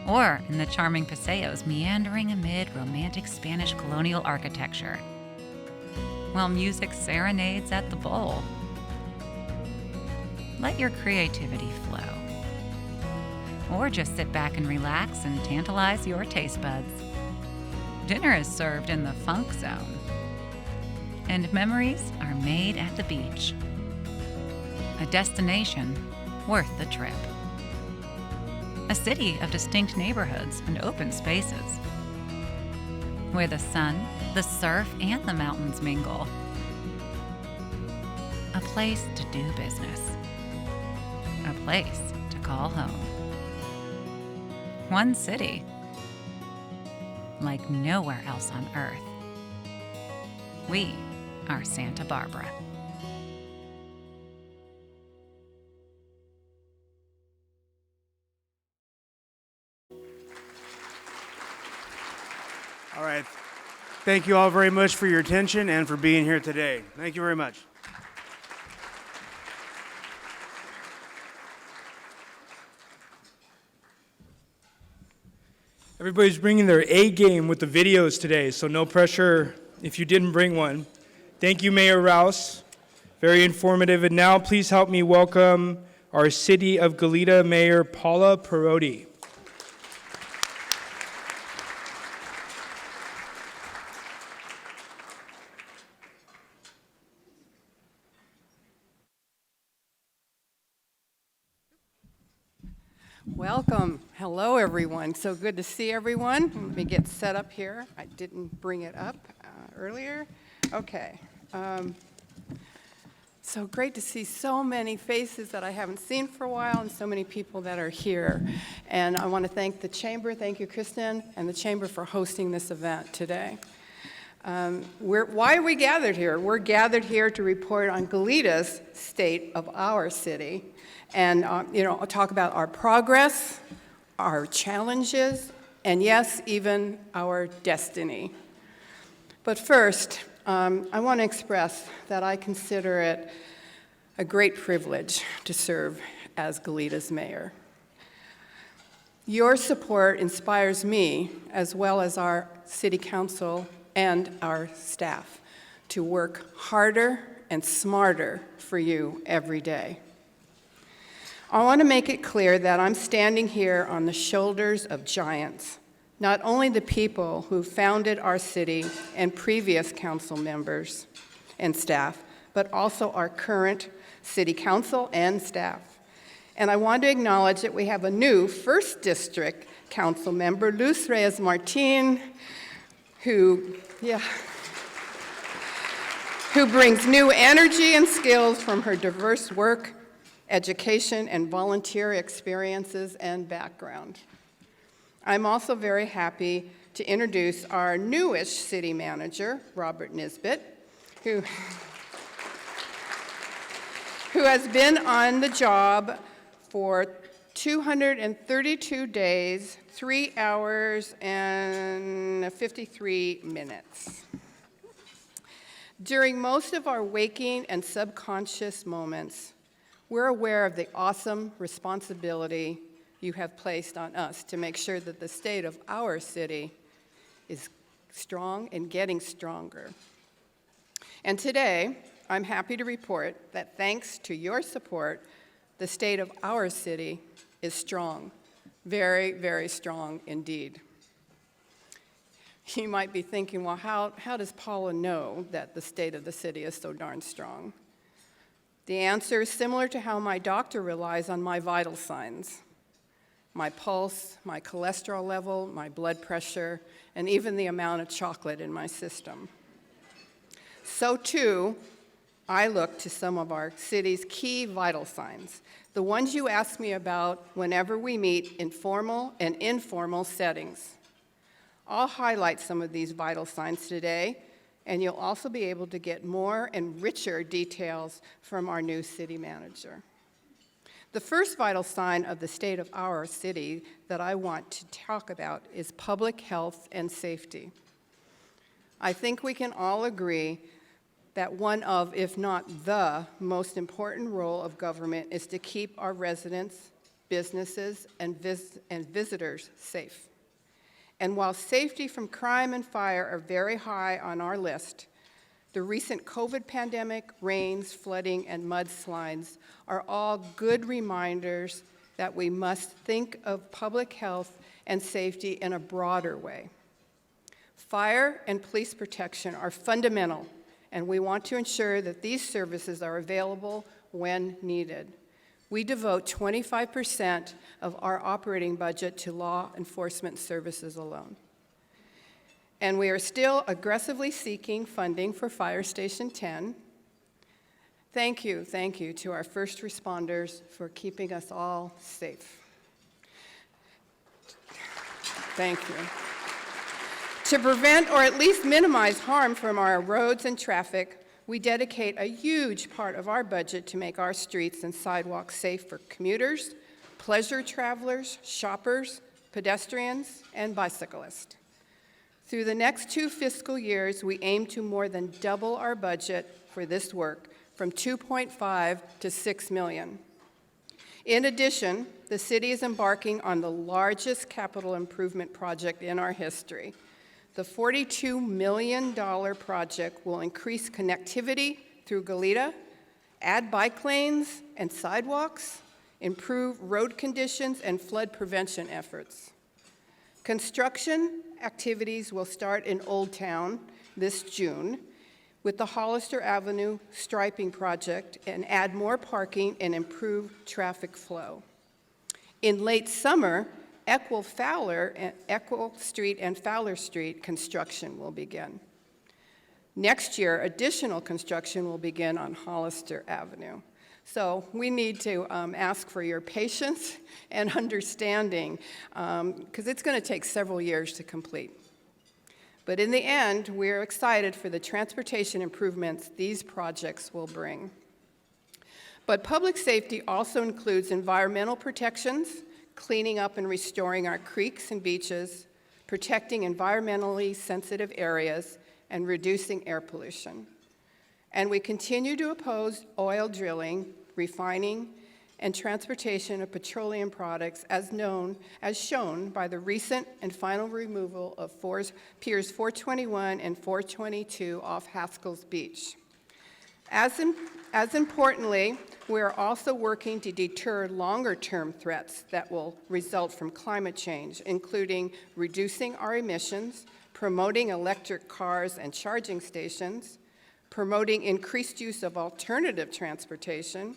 or in the charming paseos meandering amid romantic Spanish colonial architecture, while music serenades at the bowl. Let your creativity flow, or just sit back and relax and tantalize your taste buds. Dinner is served in the funk zone, and memories are made at the beach. A destination worth the trip. A city of distinct neighborhoods and open spaces, where the sun, the surf, and the mountains mingle. A place to do business. A place to call home. One city, like nowhere else on earth. We are Santa Barbara. All right. Thank you all very much for your attention and for being here today. Thank you very much. Everybody's bringing their A game with the videos today, so no pressure if you didn't bring one. Thank you, Mayor Rouse. Very informative. And now please help me welcome our City of Goleta Mayor Paula Perotti. Welcome. Hello, everyone. So good to see everyone. Let me get set up here. I didn't bring it up earlier. Okay. So great to see so many faces that I haven't seen for a while and so many people that are here. And I want to thank the Chamber. Thank you, Kristen, and the Chamber for hosting this event today. Why are we gathered here? We're gathered here to report on Goleta's state of our city. And, I'll talk about our progress, our challenges, and yes, even our destiny. But first, I want to express that I consider it a great privilege to serve as Goleta's mayor. Your support inspires me, as well as our city council and our staff, to work harder and smarter for you every day. I want to make it clear that I'm standing here on the shoulders of giants, not only the people who founded our city and previous council members and staff, but also our current city council and staff. And I want to acknowledge that we have a new 1st District council member, Luz Reyes Martin, who brings new energy and skills from her diverse work education, and volunteer experiences and background. I'm also very happy to introduce our newish city manager, Robert Nisbet, who has been on the job for 232 days, 3 hours, and 53 minutes. During most of our waking and subconscious moments, we're aware of the awesome responsibility you have placed on us to make sure that the state of our city is strong and getting stronger. And today, I'm happy to report that thanks to your support, the state of our city is strong, very, very strong indeed. You might be thinking, well, how does Paula know that the state of the city is so darn strong? The answer is similar to how my doctor relies on my vital signs: my pulse, my cholesterol level, my blood pressure, and even the amount of chocolate in my system. So too, I look to some of our city's key vital signs, the ones you ask me about whenever we meet in formal and informal settings. I'll highlight some of these vital signs today, and you'll also be able to get more and richer details from our new city manager. The first vital sign of the state of our city that I want to talk about is public health and safety. I think we can all agree that one of, if not the, most important role of government is to keep our residents, businesses, and visitors safe. And while safety from crime and fire are very high on our list, the recent COVID pandemic, rains, flooding, and mudslides are all good reminders that we must think of public health and safety in a broader way. Fire and police protection are fundamental, and we want to ensure that these services are available when needed. We devote 25% of our operating budget to law enforcement services alone. And we are still aggressively seeking funding for Fire Station 10. Thank you to our first responders for keeping us all safe. Thank you. To prevent or at least minimize harm from our roads and traffic, we dedicate a huge part of our budget to make our streets and sidewalks safe for commuters, pleasure travelers, shoppers, pedestrians, and bicyclists. Through the next 2 fiscal years, we aim to more than double our budget for this work, from $2.5 to $6 million. In addition, the city is embarking on the largest capital improvement project in our history. The $42 million project will increase connectivity through Goleta, add bike lanes and sidewalks, improve road conditions, and flood prevention efforts. Construction activities will start in Old Town this June with the Hollister Avenue striping project and add more parking and improve traffic flow. In late summer, Equal Street and Fowler Street construction will begin. Next year, additional construction will begin on Hollister Avenue. So we need to ask for your patience and understanding, because it's going to take several years to complete. But in the end, we're excited for the transportation improvements these projects will bring. But public safety also includes environmental protections, cleaning up and restoring our creeks and beaches, protecting environmentally sensitive areas, and reducing air pollution. And we continue to oppose oil drilling, refining, and transportation of petroleum products as shown by the recent and final removal of Piers 421 and 422 off Haskell's Beach. As importantly, we are also working to deter longer-term threats that will result from climate change, including reducing our emissions, promoting electric cars and charging stations, promoting increased use of alternative transportation,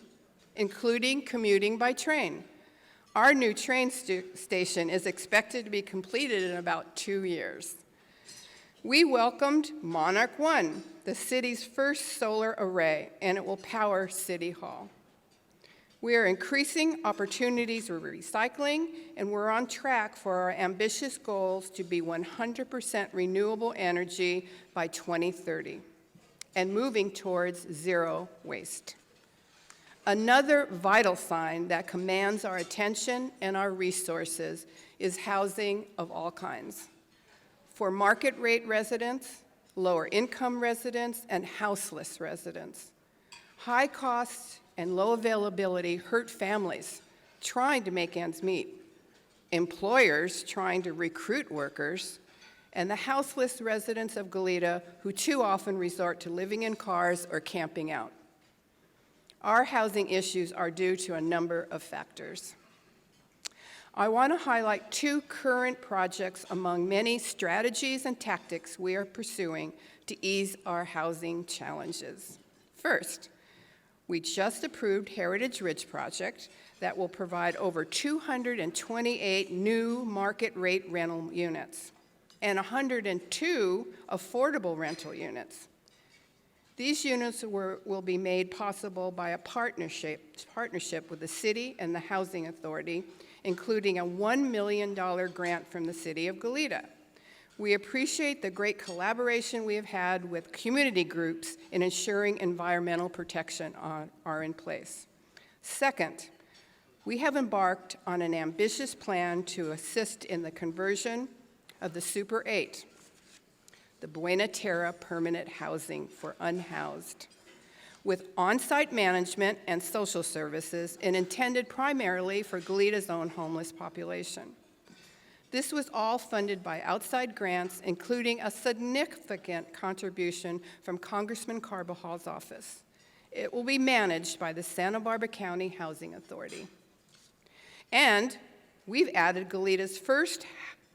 including commuting by train. Our new train station is expected to be completed in about 2 years. We welcomed Monarch 1, the city's first solar array, and it will power City Hall. We are increasing opportunities for recycling, and we're on track for our ambitious goals to be 100% renewable energy by 2030 and moving towards zero waste. Another vital sign that commands our attention and our resources is housing of all kinds. For market rate residents, lower income residents, and houseless residents. High costs and low availability hurt families trying to make ends meet, employers trying to recruit workers, and the houseless residents of Goleta who too often resort to living in cars or camping out. Our housing issues are due to a number of factors. I want to highlight two current projects among many strategies and tactics we are pursuing to ease our housing challenges. First, we just approved Heritage Ridge project that will provide over 228 new market rate rental units and 102 affordable rental units. These units will be made possible by a partnership with the city and the Housing Authority, including a $1 million grant from the city of Goleta. We appreciate the great collaboration we have had with community groups in ensuring environmental protection are in place. Second, we have embarked on an ambitious plan to assist in the conversion of the Super 8, the Buena Terra permanent housing for unhoused, with on-site management and social services and intended primarily for Goleta's own homeless population. This was all funded by outside grants, including a significant contribution from Congressman Carvajal's office. It will be managed by the Santa Barbara County Housing Authority. And we've added Goleta's first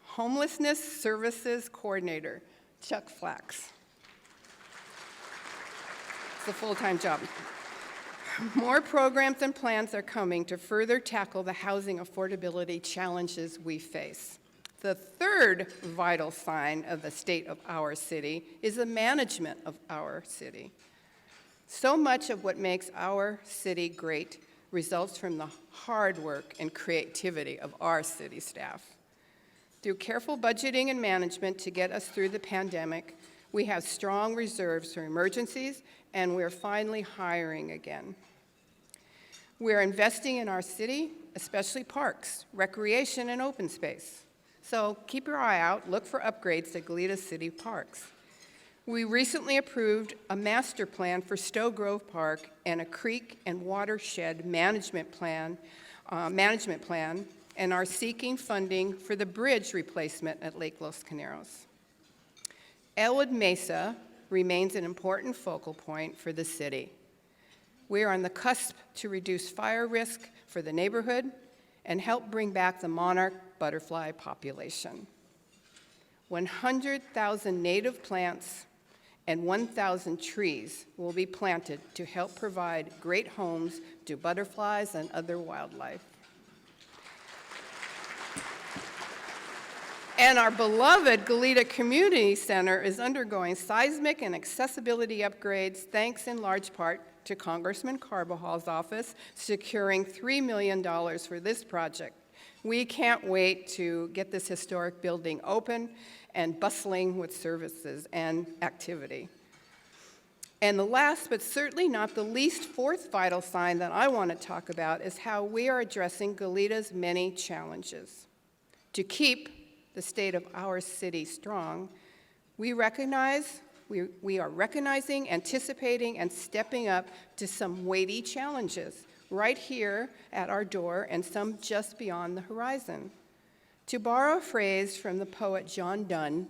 homelessness services coordinator, Chuck Flax. It's a full-time job. More programs and plans are coming to further tackle the housing affordability challenges we face. The third vital sign of the state of our city is the management of our city. So much of what makes our city great results from the hard work and creativity of our city staff. Through careful budgeting and management to get us through the pandemic, we have strong reserves for emergencies, and we're finally hiring again. We're investing in our city, especially parks, recreation, and open space. So keep your eye out, look for upgrades at Goleta City Parks. We recently approved a master plan for Stowe Grove Park and a creek and watershed management plan, and are seeking funding for the bridge replacement at Lake Los Caneros. Elwood Mesa remains an important focal point for the city. We are on the cusp to reduce fire risk for the neighborhood and help bring back the monarch butterfly population. 100,000 native plants and 1,000 trees will be planted to help provide great homes to butterflies and other wildlife. And our beloved Goleta Community Center is undergoing seismic and accessibility upgrades, thanks in large part to Congressman Carvajal's office securing $3 million for this project. We can't wait to get this historic building open and bustling with services and activity. And the last, but certainly not the least, fourth vital sign that I want to talk about is how we are addressing Goleta's many challenges. To keep the state of our city strong, we are recognizing, anticipating, and stepping up to some weighty challenges right here at our door and some just beyond the horizon. To borrow a phrase from the poet John Donne,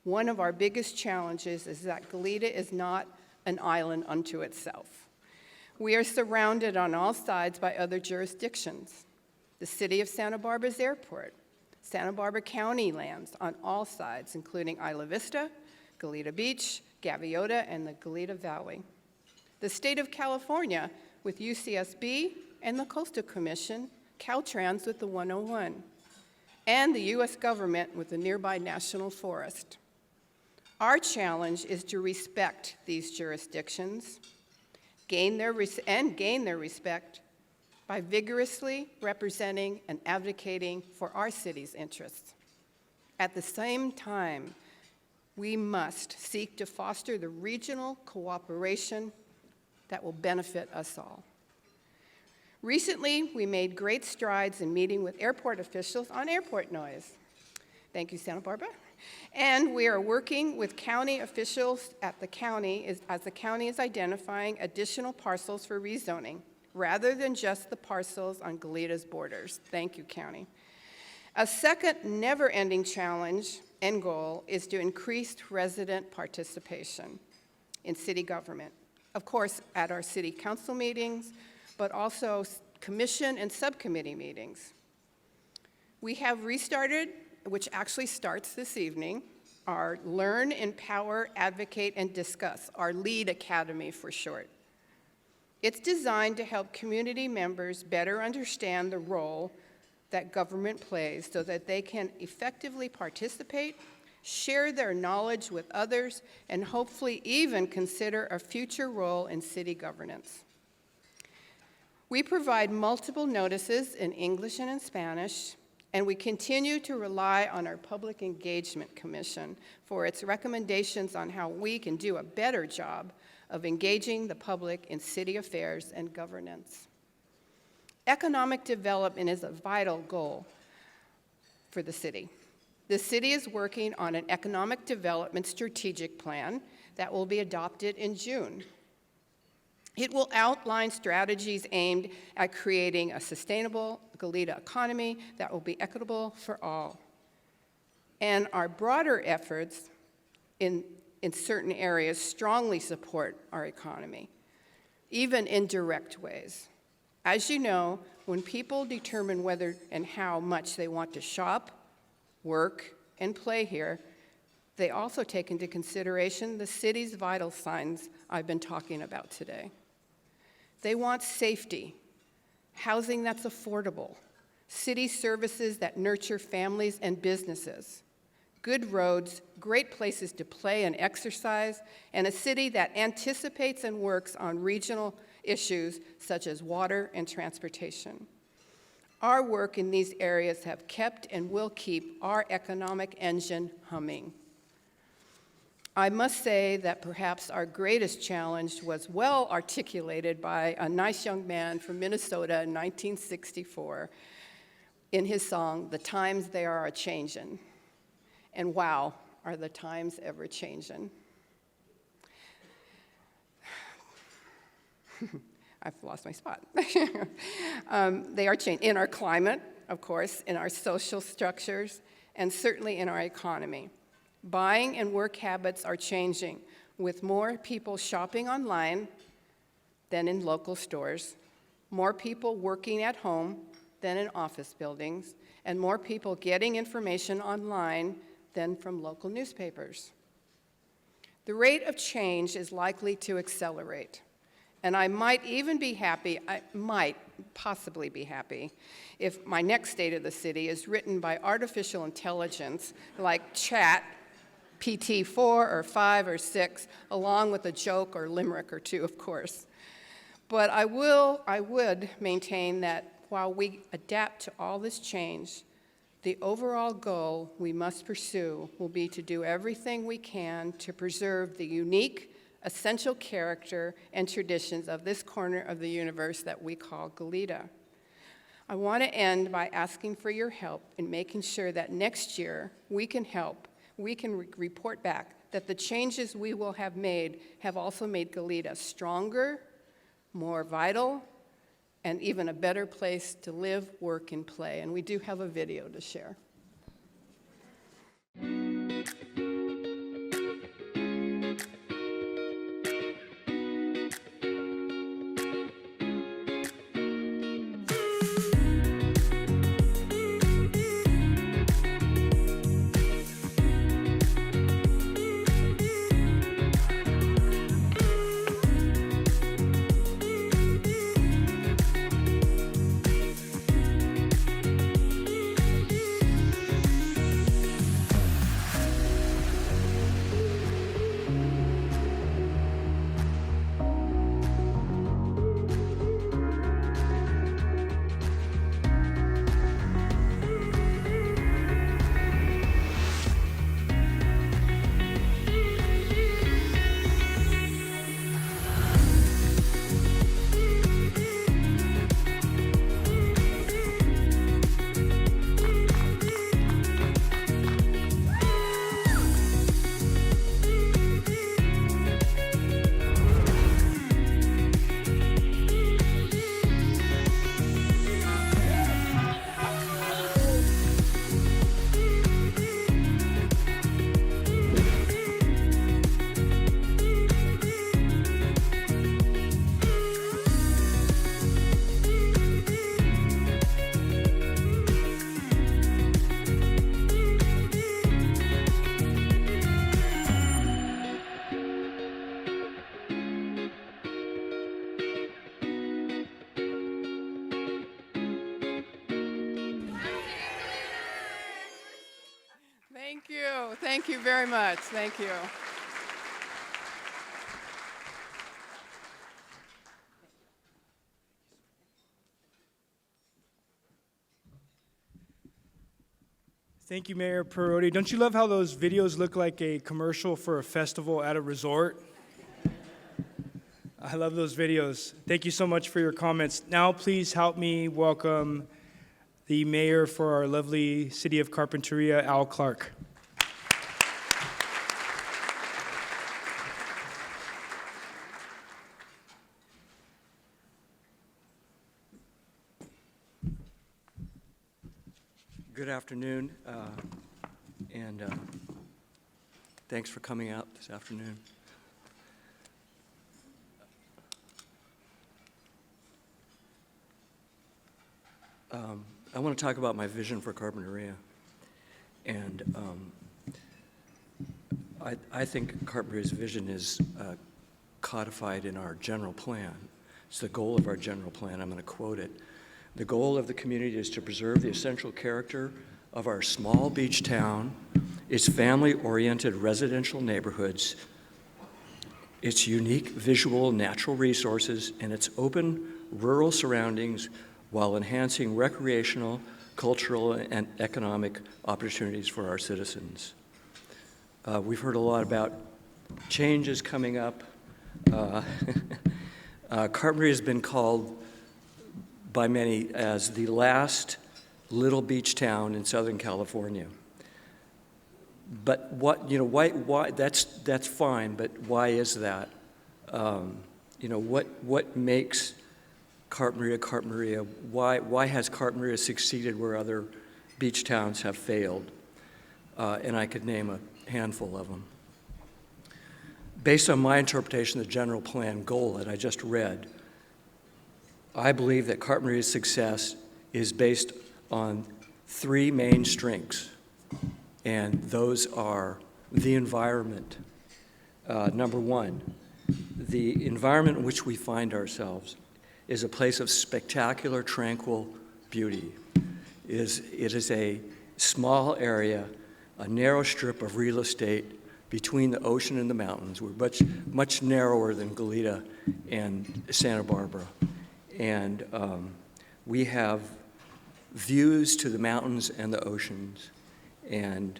one of our biggest challenges is that Goleta is not an island unto itself. We are surrounded on all sides by other jurisdictions. The city of Santa Barbara's airport, Santa Barbara County lands on all sides, including Isla Vista, Goleta Beach, Gaviota, and the Goleta Valley. The state of California with UCSB and the Coastal Commission, Caltrans with the 101, and the U.S. government with the nearby National Forest. Our challenge is to respect these jurisdictions, gain their respect, by vigorously representing and advocating for our city's interests. At the same time, we must seek to foster the regional cooperation that will benefit us all. Recently, we made great strides in meeting with airport officials on airport noise. Thank you, Santa Barbara. And we are working with county officials at the county as the county is identifying additional parcels for rezoning, rather than just the parcels on Goleta's borders. Thank you, county. A second never-ending challenge and goal is to increase resident participation in city government. Of course, at our city council meetings, but also commission and subcommittee meetings. We have restarted, which actually starts this evening, our Learn, Empower, Advocate, and Discuss, our LEAD Academy for short. It's designed to help community members better understand the role that government plays so that they can effectively participate, share their knowledge with others, and hopefully even consider a future role in city governance. We provide multiple notices in English and in Spanish, and we continue to rely on our Public Engagement Commission for its recommendations on how we can do a better job of engaging the public in city affairs and governance. Economic development is a vital goal for the city. The city is working on an economic development strategic plan that will be adopted in June. It will outline strategies aimed at creating a sustainable Goleta economy that will be equitable for all. And our broader efforts in certain areas strongly support our economy, even in direct ways. As you know, when people determine whether and how much they want to shop, work, and play here, they also take into consideration the city's vital signs I've been talking about today. They want safety, housing that's affordable, city services that nurture families and businesses, good roads, great places to play and exercise, and a city that anticipates and works on regional issues such as water and transportation. Our work in these areas have kept and will keep our economic engine humming. I must say that perhaps our greatest challenge was well articulated by a nice young man from Minnesota in 1964 in his song, "The Times They Are A-Changin'." And wow, are the times ever changing. I've lost my spot. They are changing in our climate, of course, in our social structures, and certainly in our economy. Buying and work habits are changing, with more people shopping online than in local stores, more people working at home than in office buildings, and more people getting information online than from local newspapers. The rate of change is likely to accelerate, and I might possibly be happy, if my next State of the City is written by artificial intelligence like Chat PT4 or 5 or 6, along with a joke or limerick or two, of course. But I would maintain that while we adapt to all this change, the overall goal we must pursue will be to do everything we can to preserve the unique, essential character and traditions of this corner of the universe that we call Goleta. I want to end by asking for your help in making sure that next year we can report back that the changes we will have made have also made Goleta stronger, more vital, and even a better place to live, work, and play. And we do have a video to share. Thank you. Thank you very much. Thank you. Thank you, Mayor Perotti. Don't you love how those videos look like a commercial for a festival at a resort? I love those videos. Thank you so much for your comments. Now, please help me welcome the mayor for our lovely city of Carpinteria, Al Clark. Good afternoon, and thanks for coming out this afternoon. I want to talk about my vision for Carpinteria, and I think Carpinteria's vision is codified in our general plan. It's the goal of our general plan. I'm going to quote it. The goal of the community is to preserve the essential character of our small beach town, its family-oriented residential neighborhoods, its unique visual natural resources, and its open rural surroundings while enhancing recreational, cultural, and economic opportunities for our citizens. We've heard a lot about changes coming up. Carpinteria has been called by many as the last little beach town in Southern California. But why that's fine, but why is that? What makes Carpinteria? Why has Carpinteria succeeded where other beach towns have failed? And I could name a handful of them. Based on my interpretation of the general plan goal that I just read, I believe that Carpinteria's success is based on three main strengths, and those are the environment. Number one, the environment in which we find ourselves is a place of spectacular, tranquil beauty. It is a small area, a narrow strip of real estate between the ocean and the mountains. We're much narrower than Goleta and Santa Barbara. And we have views to the mountains and the oceans. And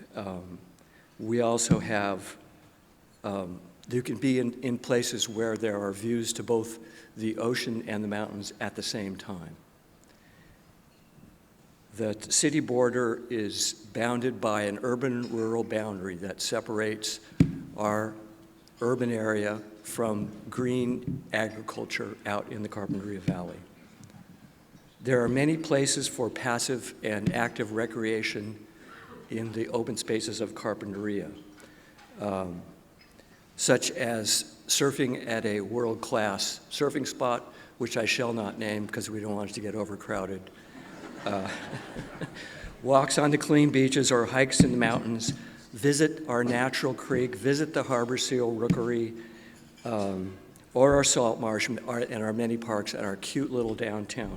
we also have, you can be in places where there are views to both the ocean and the mountains at the same time. The city border is bounded by an urban-rural boundary that separates our urban area from green agriculture out in the Carpinteria Valley. There are many places for passive and active recreation in the open spaces of Carpinteria, such as surfing at a world-class surfing spot, which I shall not name because we don't want it to get overcrowded. Walks on the clean beaches or hikes in the mountains, visit our natural creek, visit the harbor seal rookery, or our salt marsh and our many parks at our cute little downtown.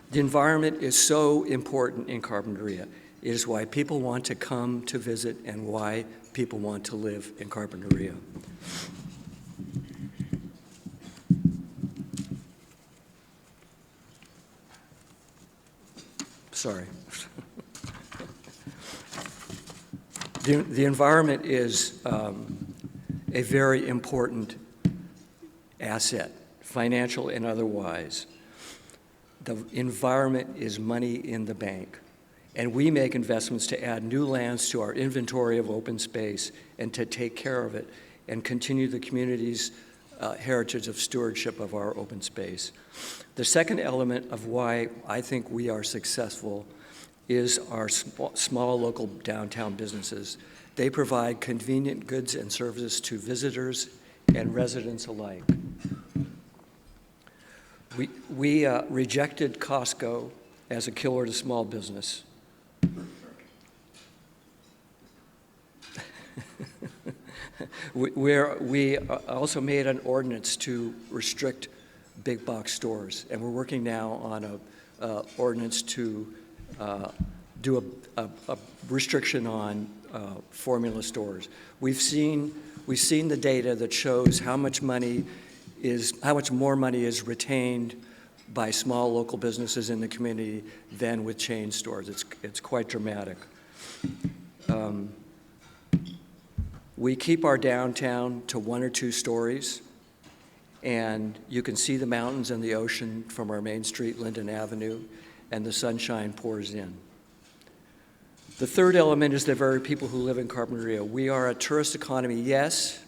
The environment is so important in Carpinteria. It is why people want to come to visit and why people want to live in Carpinteria. Sorry. The environment is a very important asset, financial and otherwise. The environment is money in the bank, and we make investments to add new lands to our inventory of open space and to take care of it and continue the community's heritage of stewardship of our open space. The second element of why I think we are successful is our small local downtown businesses. They provide convenient goods and services to visitors and residents alike. We rejected Costco as a killer to small business. We also made an ordinance to restrict big box stores, and we're working now on an ordinance to do a restriction on formula stores. We've seen the data that shows how much more money is retained by small local businesses in the community than with chain stores. It's quite dramatic. We keep our downtown to 1 or 2 stories, and you can see the mountains and the ocean from our main street, Linden Avenue, and the sunshine pours in. The third element is the very people who live in Carpinteria. We are a tourist economy, yes,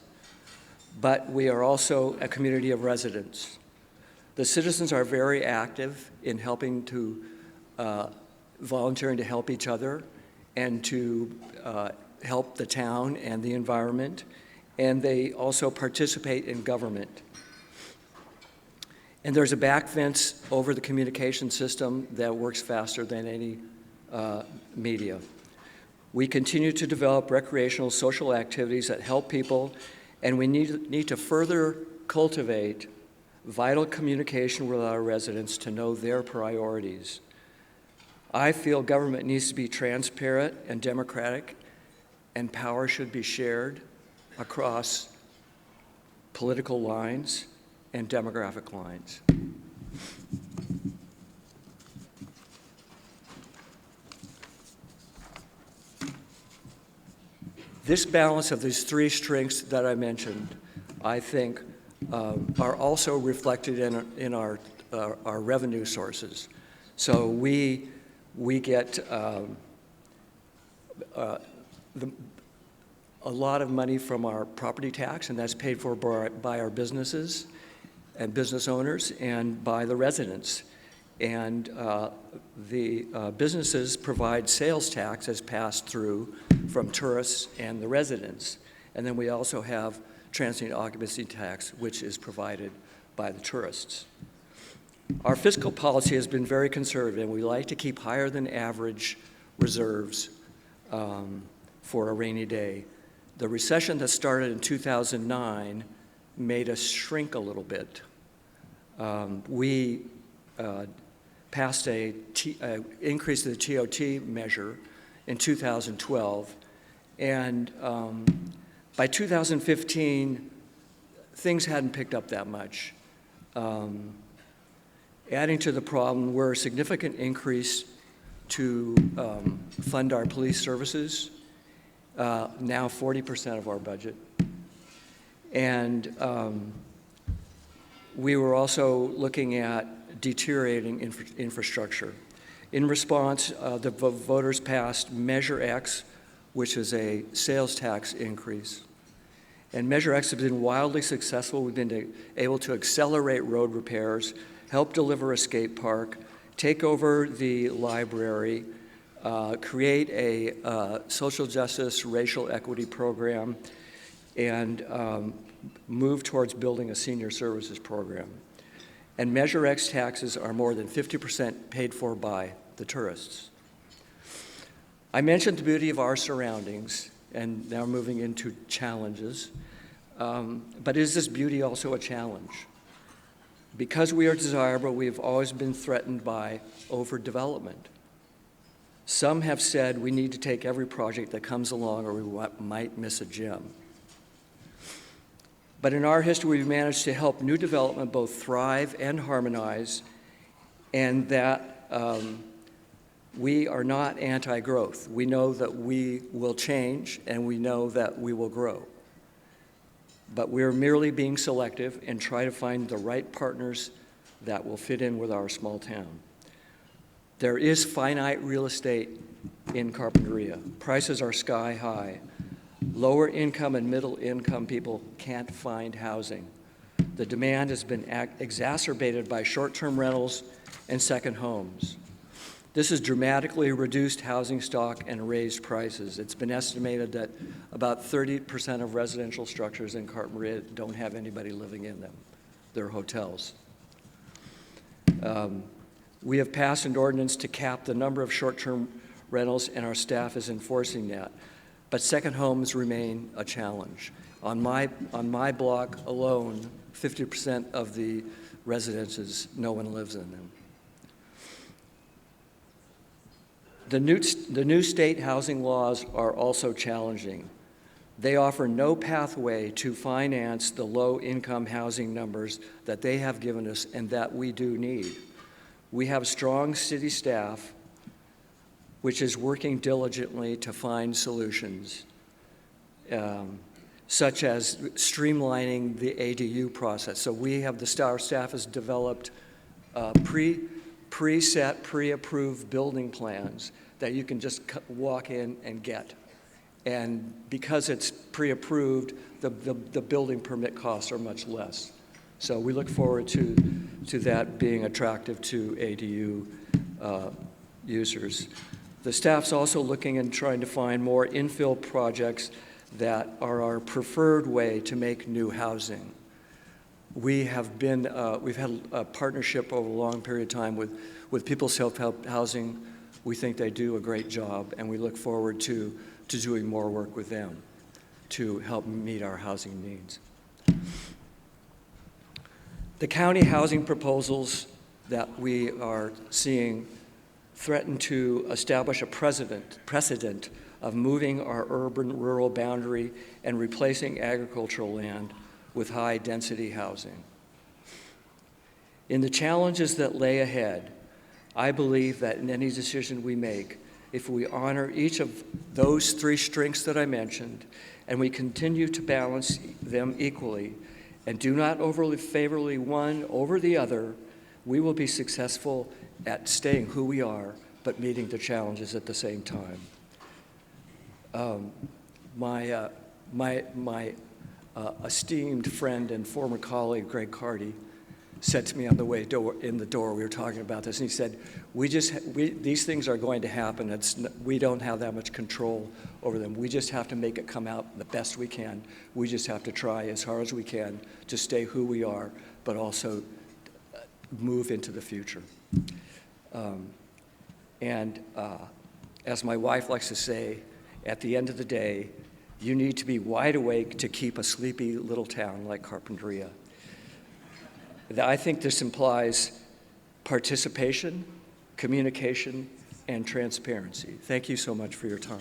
but we are also a community of residents. The citizens are very active in helping to, volunteering to help each other and to help the town and the environment, and they also participate in government. And there's a back fence over the communication system that works faster than any media. We continue to develop recreational social activities that help people, and we need to further cultivate vital communication with our residents to know their priorities. I feel government needs to be transparent and democratic, and power should be shared across political lines and demographic lines. This balance of these 3 strengths that I mentioned, I think, are also reflected in our revenue sources. So we get a lot of money from our property tax, and that's paid for by our businesses and business owners and by the residents. And the businesses provide sales tax as passed through from tourists and the residents. And then we also have transient occupancy tax, which is provided by the tourists. Our fiscal policy has been very conservative, and we like to keep higher than average reserves for a rainy day. The recession that started in 2009 made us shrink a little bit. We passed an increase to the TOT measure in 2012, and by 2015, things hadn't picked up that much. Adding to the problem were a significant increase to fund our police services, now 40% of our budget. And we were also looking at deteriorating infrastructure. In response, the voters passed Measure X, which is a sales tax increase. And Measure X has been wildly successful. We've been able to accelerate road repairs, help deliver a skate park, take over the library, create a social justice, racial equity program, and move towards building a senior services program. And Measure X taxes are more than 50% paid for by the tourists. I mentioned the beauty of our surroundings, and now moving into challenges. But is this beauty also a challenge? Because we are desirable, we have always been threatened by overdevelopment. Some have said we need to take every project that comes along or we might miss a gem. But in our history, we've managed to help new development both thrive and harmonize, and that we are not anti-growth. We know that we will change, and we know that we will grow. But we're merely being selective and try to find the right partners that will fit in with our small town. There is finite real estate in Carpinteria. Prices are sky high. Lower income and middle income people can't find housing. The demand has been exacerbated by short-term rentals and second homes. This has dramatically reduced housing stock and raised prices. It's been estimated that about 30% of residential structures in Carpinteria don't have anybody living in them. They're hotels. We have passed an ordinance to cap the number of short-term rentals, and our staff is enforcing that. But second homes remain a challenge. On my block alone, 50% of the residences, no one lives in them. The new state housing laws are also challenging. They offer no pathway to finance the low-income housing numbers that they have given us and that we do need. We have strong city staff, which is working diligently to find solutions, such as streamlining the ADU process. So our staff has developed preset, pre-approved building plans that you can just walk in and get. And because it's pre-approved, the building permit costs are much less. So we look forward to that being attractive to ADU users. The staff's also looking and trying to find more infill projects that are our preferred way to make new housing. We've had a partnership over a long period of time with People's Self-Help Housing. We think they do a great job, and we look forward to doing more work with them to help meet our housing needs. The county housing proposals that we are seeing threaten to establish a precedent of moving our urban-rural boundary and replacing agricultural land with high-density housing. In the challenges that lay ahead, I believe that in any decision we make, if we honor each of those three strengths that I mentioned, and we continue to balance them equally, and do not overly favor one over the other, we will be successful at staying who we are, but meeting the challenges at the same time. My esteemed friend and former colleague, Greg Carty, said to me on the way in the door, we were talking about this, and he said, these things are going to happen. We don't have that much control over them. We just have to make it come out the best we can. We just have to try as hard as we can to stay who we are, but also move into the future. As my wife likes to say, at the end of the day, you need to be wide awake to keep a sleepy little town like Carpinteria. I think this implies participation, communication, and transparency. Thank you so much for your time.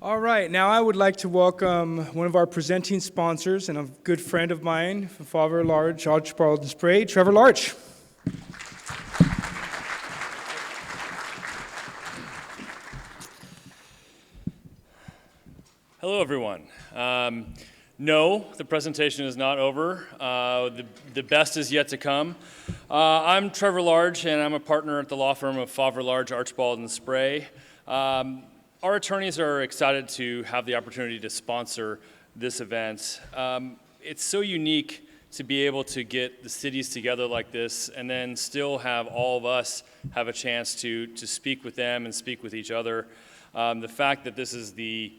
All right, now I would like to welcome one of our presenting sponsors and a good friend of mine, Father Large, Archibald Spray, Trevor Larch. Hello, everyone. No, the presentation is not over. The best is yet to come. I'm Trevor Large, and I'm a partner at the law firm of Favre Large, Archibald and Spray. Our attorneys are excited to have the opportunity to sponsor this event. It's so unique to be able to get the cities together like this and then still have all of us have a chance to speak with them and speak with each other. The fact that this is the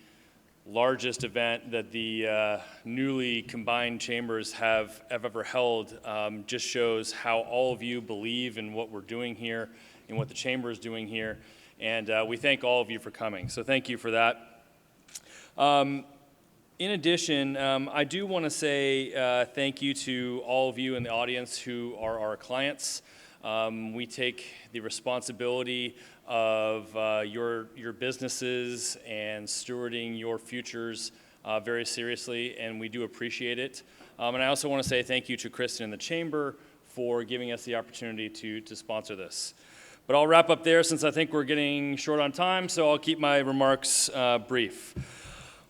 largest event that the newly combined chambers have ever held just shows how all of you believe in what we're doing here and what the chamber is doing here. And we thank all of you for coming. So thank you for that. In addition, I do want to say thank you to all of you in the audience who are our clients. We take the responsibility of your businesses and stewarding your futures very seriously, and we do appreciate it. And I also want to say thank you to Kristen and the Chamber for giving us the opportunity to sponsor this. But I'll wrap up there since I think we're getting short on time, so I'll keep my remarks brief.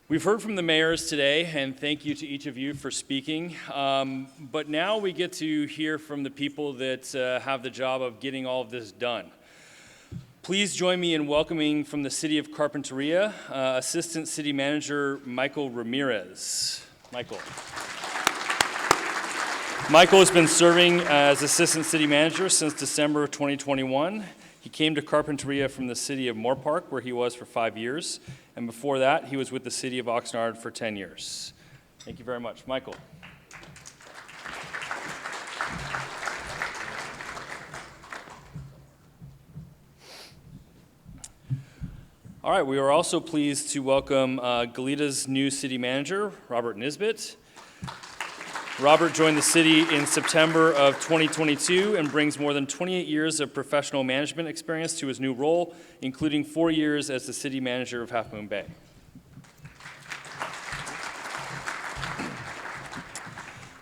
We've heard from the mayors today, and thank you to each of you for speaking. But now we get to hear from the people that have the job of getting all of this done. Please join me in welcoming from the City of Carpinteria, Assistant City Manager Michael Ramirez. Michael has been serving as Assistant City Manager since December of 2021. He came to Carpinteria from the City of Moorpark, where he was for 5 years, and before that, he was with the City of Oxnard for 10 years. Thank you very much. Michael. All right, we are also pleased to welcome Goleta's new city manager, Robert Nisbet. Robert joined the city in September of 2022 and brings more than 28 years of professional management experience to his new role, including 4 years as the city manager of Half Moon Bay.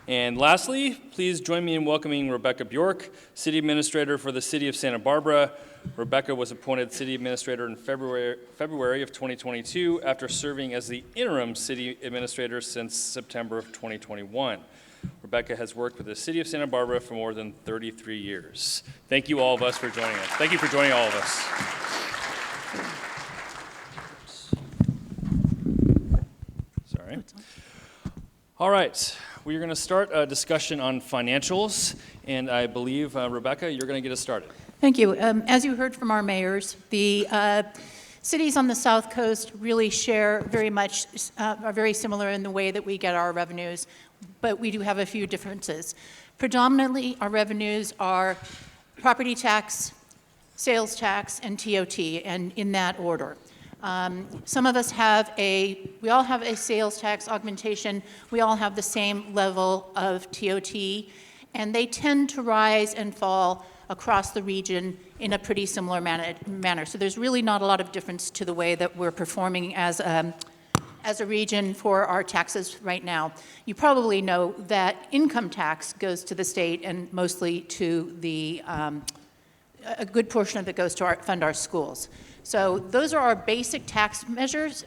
And lastly, please join me in welcoming Rebecca Bjork, City Administrator for the City of Santa Barbara. Rebecca was appointed City Administrator in February of 2022 after serving as the interim City Administrator since September of 2021. Rebecca has worked with the City of Santa Barbara for more than 33 years. Thank you all of us for joining us. Thank you for joining all of us. Sorry. All right. We are going to start a discussion on financials, and I believe, Rebecca, you're going to get us started. Thank you. As you heard from our mayors, the cities on the South Coast really share very much, are very similar in the way that we get our revenues, but we do have a few differences. Predominantly, our revenues are property tax, sales tax, and TOT, and in that order. Some of us we all have a sales tax augmentation. We all have the same level of TOT, and they tend to rise and fall across the region in a pretty similar manner. So there's really not a lot of difference to the way that we're performing as a region for our taxes right now. You probably know that income tax goes to the state and mostly to the, a good portion of it goes to fund our schools. So those are our basic tax measures.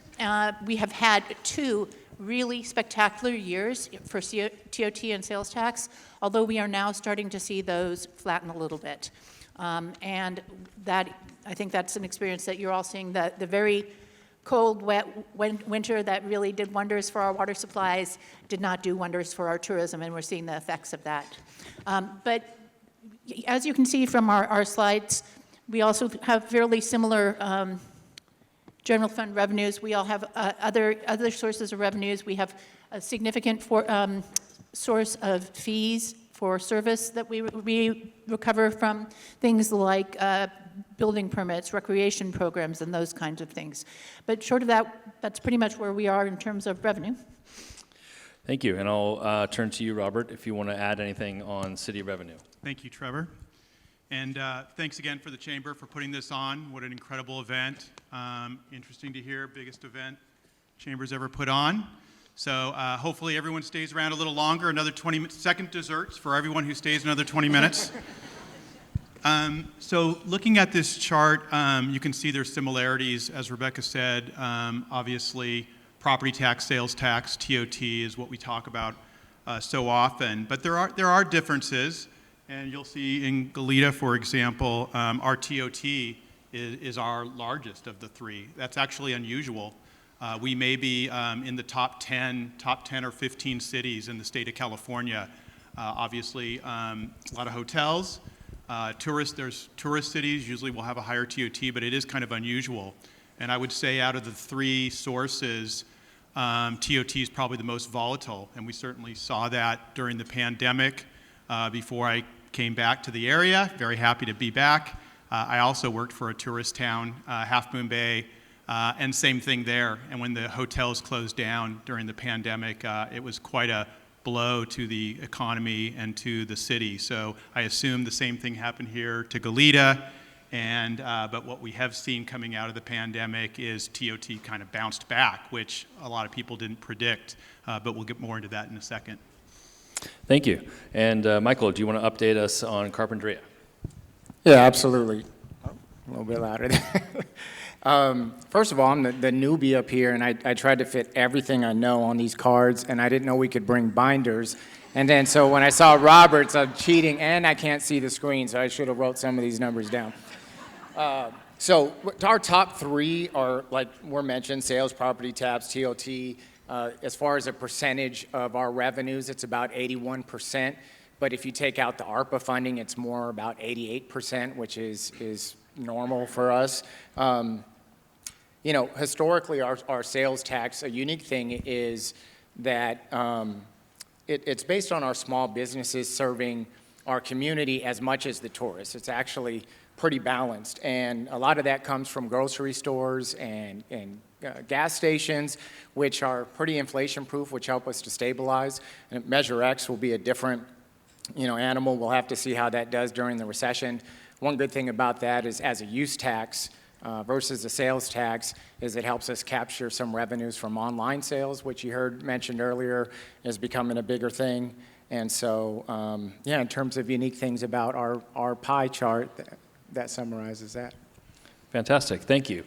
We have had 2 really spectacular years for TOT and sales tax, although we are now starting to see those flatten a little bit. And that, I think that's an experience that you're all seeing, the very cold, wet winter that really did wonders for our water supplies did not do wonders for our tourism, and we're seeing the effects of that. But as you can see from our slides, we also have fairly similar general fund revenues. We all have other sources of revenues. We have a significant source of fees for service that we recover from things like building permits, recreation programs, and those kinds of things. But short of that, that's pretty much where we are in terms of revenue. Thank you, and I'll turn to you, Robert, if you want to add anything on city revenue. Thank you, Trevor. And thanks again for the Chamber for putting this on. What an incredible event. Interesting to hear, biggest event Chamber's ever put on. So hopefully everyone stays around a little longer, another 20-second desserts for everyone who stays another 20 minutes. So looking at this chart, you can see there's similarities, as Rebecca said. Obviously, property tax, sales tax, TOT is what we talk about so often. But there are differences. And you'll see in Goleta, for example, our TOT is our largest of the 3. That's actually unusual. We may be in the top 10 or 15 cities in the state of California. Obviously, a lot of hotels. There's tourist cities usually will have a higher TOT, but it is kind of unusual. And I would say out of the 3 sources, TOT is probably the most volatile. And we certainly saw that during the pandemic. Before I came back to the area, very happy to be back. I also worked for a tourist town, Half Moon Bay, and same thing there. And when the hotels closed down during the pandemic, it was quite a blow to the economy and to the city. So I assume the same thing happened here to Goleta. But what we have seen coming out of the pandemic is TOT kind of bounced back, which a lot of people didn't predict. But we'll get more into that in a second. Thank you. And Michael, do you want to update us on Carpinteria? Yeah, absolutely. Oh, a little bit louder there. First of all, I'm the newbie up here, and I tried to fit everything I know on these cards, and I didn't know we could bring binders. And then so when I saw Robert's, I'm cheating, and I can't see the screen, so I should have wrote some of these numbers down. So our top 3 are, like were mentioned, sales, property tax, TOT. As far as a percentage of our revenues, it's about 81%. But if you take out the ARPA funding, it's more about 88%, which is normal for us. You know, historically, our sales tax, a unique thing is that it's based on our small businesses serving our community as much as the tourists. It's actually pretty balanced. And a lot of that comes from grocery stores and gas stations, which are pretty inflation-proof, which help us to stabilize. And Measure X will be a different, animal. We'll have to see how that does during the recession. One good thing about that is, as a use tax versus a sales tax, is it helps us capture some revenues from online sales, which you heard mentioned earlier is becoming a bigger thing. And so, in terms of unique things about our pie chart, that summarizes that. Fantastic, thank you.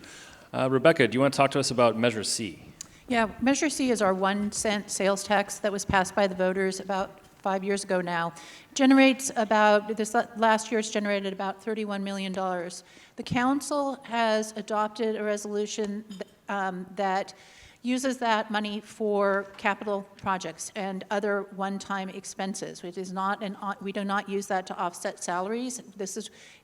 Rebecca, do you want to talk to us about Measure C? Yeah, Measure C is our 1 cent sales tax that was passed by the voters about 5 years ago now. Generates about, this last year it's generated about $31 million. The council has adopted a resolution that uses that money for capital projects and other one-time expenses. It is not we do not use that to offset salaries.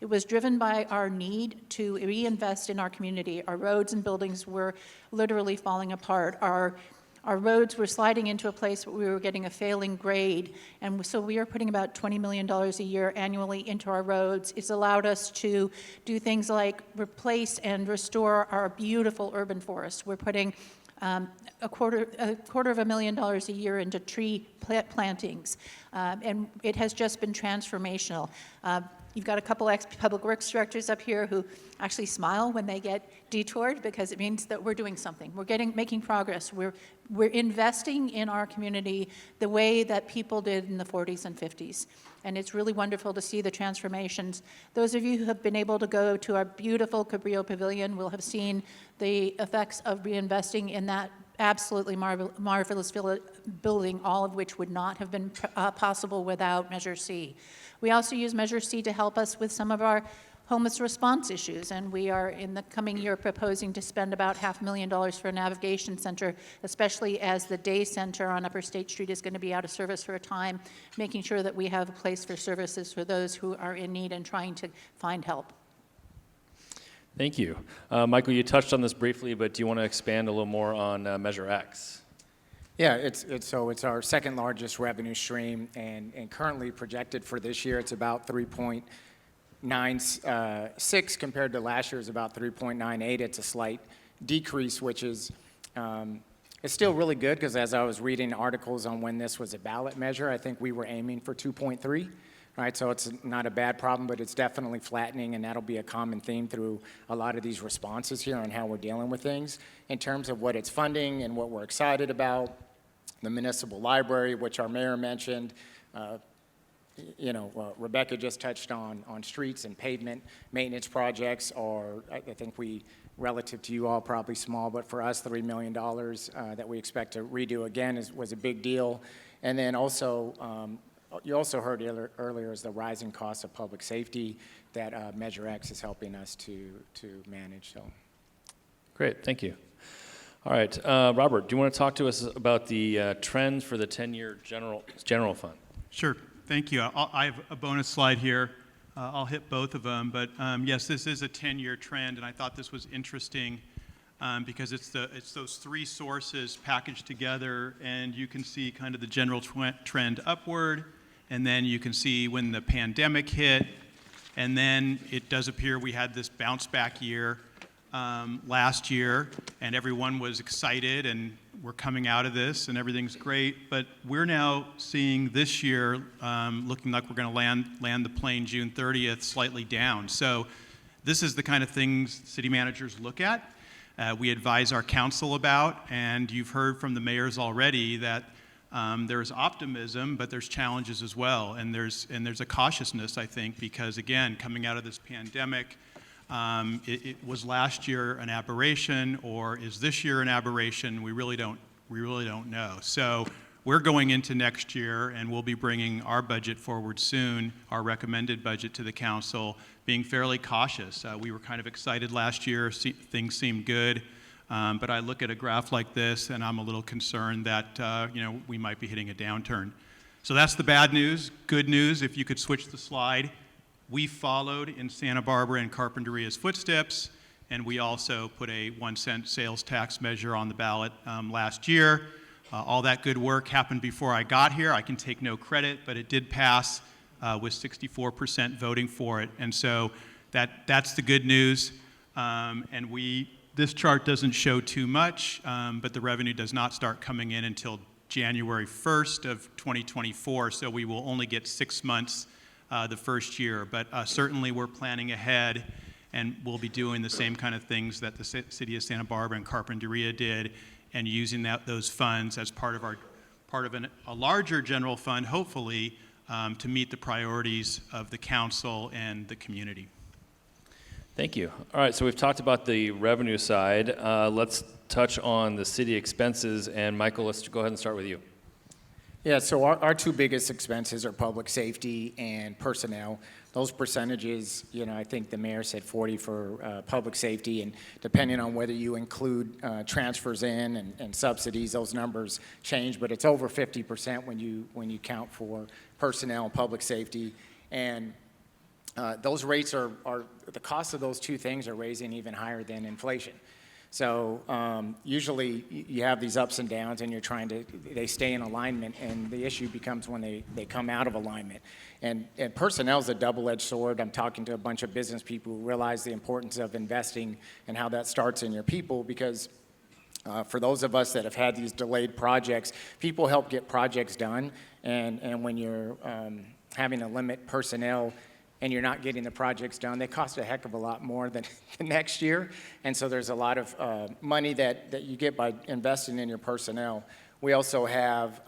It was driven by our need to reinvest in our community. Our roads and buildings were literally falling apart. Our roads were sliding into a place where we were getting a failing grade, and so we are putting about $20 million a year annually into our roads. It's allowed us to do things like replace and restore our beautiful urban forests. We're putting a quarter of $1,000,000 a year into tree plantings, and it has just been transformational. You've got a couple ex-public works directors up here who actually smile when they get detoured because it means that we're doing something. We're making progress. We're investing in our community the way that people did in the 40s and 50s. And it's really wonderful to see the transformations. Those of you who have been able to go to our beautiful Cabrillo Pavilion will have seen the effects of reinvesting in that absolutely marvelous building, all of which would not have been possible without Measure C. We also use Measure C to help us with some of our homeless response issues, and we are in the coming year proposing to spend about $500,000 for a navigation center, especially as the day center on Upper State Street is going to be out of service for a time, making sure that we have a place for services for those who are in need and trying to find help. Thank you. Michael, you touched on this briefly, but do you want to expand a little more on Measure X? Yeah, it's our second largest revenue stream, and currently projected for this year, it's about 3.96 compared to last year's about 3.98. It's a slight decrease, which is it's still really good because as I was reading articles on when this was a ballot measure, I think we were aiming for 2.3. Right, so it's not a bad problem, but it's definitely flattening, and that'll be a common theme through a lot of these responses here on how we're dealing with things. In terms of what it's funding and what we're excited about, the municipal library, which our mayor mentioned, Rebecca just touched on streets and pavement maintenance projects, or I think relative to you all, probably small, but for us, $3 million that we expect to redo again was a big deal. And then also, you also heard earlier is the rising cost of public safety that Measure X is helping us to manage. So, great, thank you. All right, Robert, do you want to talk to us about the trends for the 10-year general fund? Sure, thank you. I have a bonus slide here. I'll hit both of them, but yes, this is a 10-year trend, and I thought this was interesting because it's those three sources packaged together, and you can see kind of the general trend upward. And then you can see when the pandemic hit, and then it does appear we had this bounce back year last year, and everyone was excited, and we're coming out of this, and everything's great. But we're now seeing this year looking like we're going to land the plane June 30th slightly down. So this is the kind of things city managers look at. We advise our council about, and you've heard from the mayors already that there's optimism, but there's challenges as well, and there's a cautiousness, I think, because again, coming out of this pandemic, it was last year an aberration, or is this year an aberration? We really don't know. So we're going into next year, and we'll be bringing our budget forward soon, our recommended budget to the council, being fairly cautious. We were kind of excited last year; things seemed good. But I look at a graph like this, and I'm a little concerned that we might be hitting a downturn. So that's the bad news. Good news, if you could switch the slide, we followed in Santa Barbara and Carpinteria's footsteps, and we also put a 1 cent sales tax measure on the ballot last year. All that good work happened before I got here. I can take no credit, but it did pass with 64% voting for it. And so that's the good news. And this chart doesn't show too much, but the revenue does not start coming in until January 1st of 2024, so we will only get 6 months the first year. But certainly we're planning ahead, and we'll be doing the same kind of things that the City of Santa Barbara and Carpinteria did, and using those funds as part of a larger general fund, hopefully, to meet the priorities of the council and the community. Thank you. All right, so we've talked about the revenue side. Let's touch on the city expenses. And Michael, let's go ahead and start with you. Yeah, so our two biggest expenses are public safety and personnel. Those percentages, I think the mayor said 40 for public safety, and depending on whether you include transfers in and subsidies, those numbers change, but it's over 50% when you count for personnel and public safety. And those rates are the cost of those two things are raising even higher than inflation. So usually you have these ups and downs, and they stay in alignment, and the issue becomes when they come out of alignment. And personnel is a double-edged sword. I'm talking to a bunch of business people who realize the importance of investing and how that starts in your people, because for those of us that have had these delayed projects, people help get projects done, and when you're having to limit personnel and you're not getting the projects done, they cost a heck of a lot more than the next year. And so there's a lot of money that you get by investing in your personnel. We also have,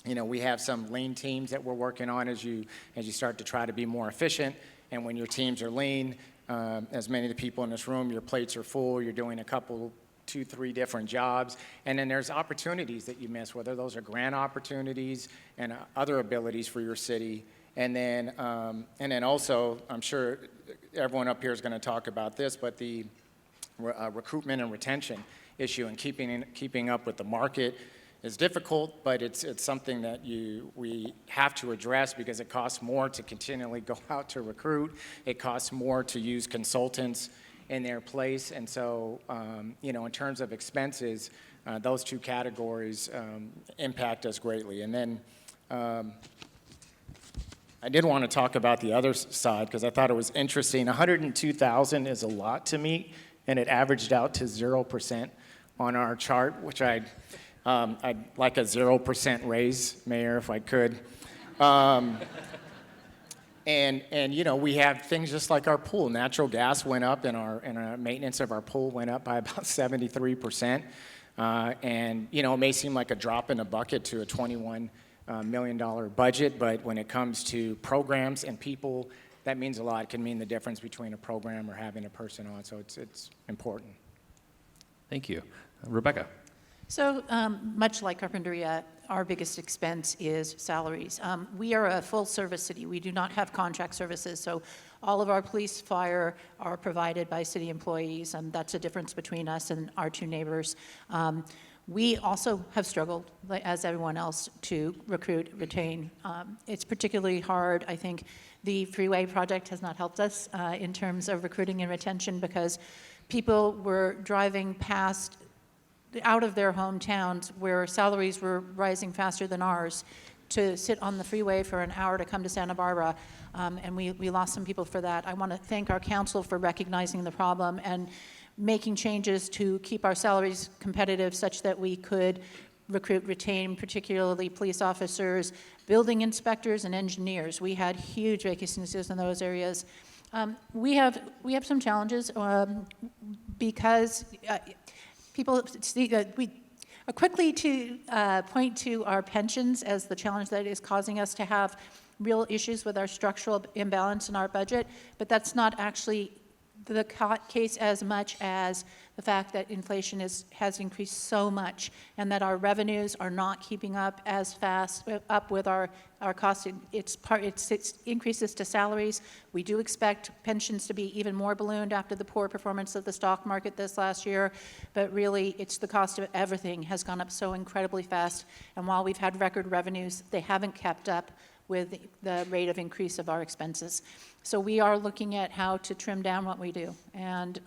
we have some lean teams that we're working on as you start to try to be more efficient. And when your teams are lean, as many of the people in this room, your plates are full, you're doing a couple, 2, 3 different jobs, and then there's opportunities that you miss, whether those are grant opportunities and other abilities for your city. And then also, I'm sure everyone up here is going to talk about this, but the recruitment and retention issue and keeping up with the market is difficult, but it's something that we have to address, because it costs more to continually go out to recruit. It costs more to use consultants in their place. And so, in terms of expenses, those two categories impact us greatly. And then I did want to talk about the other side, because I thought it was interesting. 102,000 is a lot to me, and it averaged out to 0% on our chart, which I'd like a 0% raise, Mayor, if I could. And we have things just like our pool. Natural gas went up, and our maintenance of our pool went up by about 73%. And it may seem like a drop in a bucket to a $21 million budget, but when it comes to programs and people, that means a lot. It can mean the difference between a program or having a person on, so it's important. Thank you. Rebecca. So much like Carpinteria, our biggest expense is salaries. We are a full-service city. We do not have contract services, so all of our police, fire are provided by city employees, and that's a difference between us and our two neighbors. We also have struggled, as everyone else, to recruit, retain. It's particularly hard. I think the freeway project has not helped us in terms of recruiting and retention, because people were driving out of their hometowns where salaries were rising faster than ours to sit on the freeway for an hour to come to Santa Barbara, and we lost some people for that. I want to thank our council for recognizing the problem and making changes to keep our salaries competitive such that we could recruit, retain, particularly police officers, building inspectors, and engineers. We had huge vacancies in those areas. We have some challenges because people see quickly to point to our pensions as the challenge that is causing us to have real issues with our structural imbalance in our budget, but that's not actually the case as much as the fact that inflation has increased so much, and that our revenues are not keeping up as fast up with our costs. It's increases to salaries. We do expect pensions to be even more ballooned after the poor performance of the stock market this last year, but really it's the cost of everything has gone up so incredibly fast, and while we've had record revenues, they haven't kept up with the rate of increase of our expenses. So we are looking at how to trim down what we do. And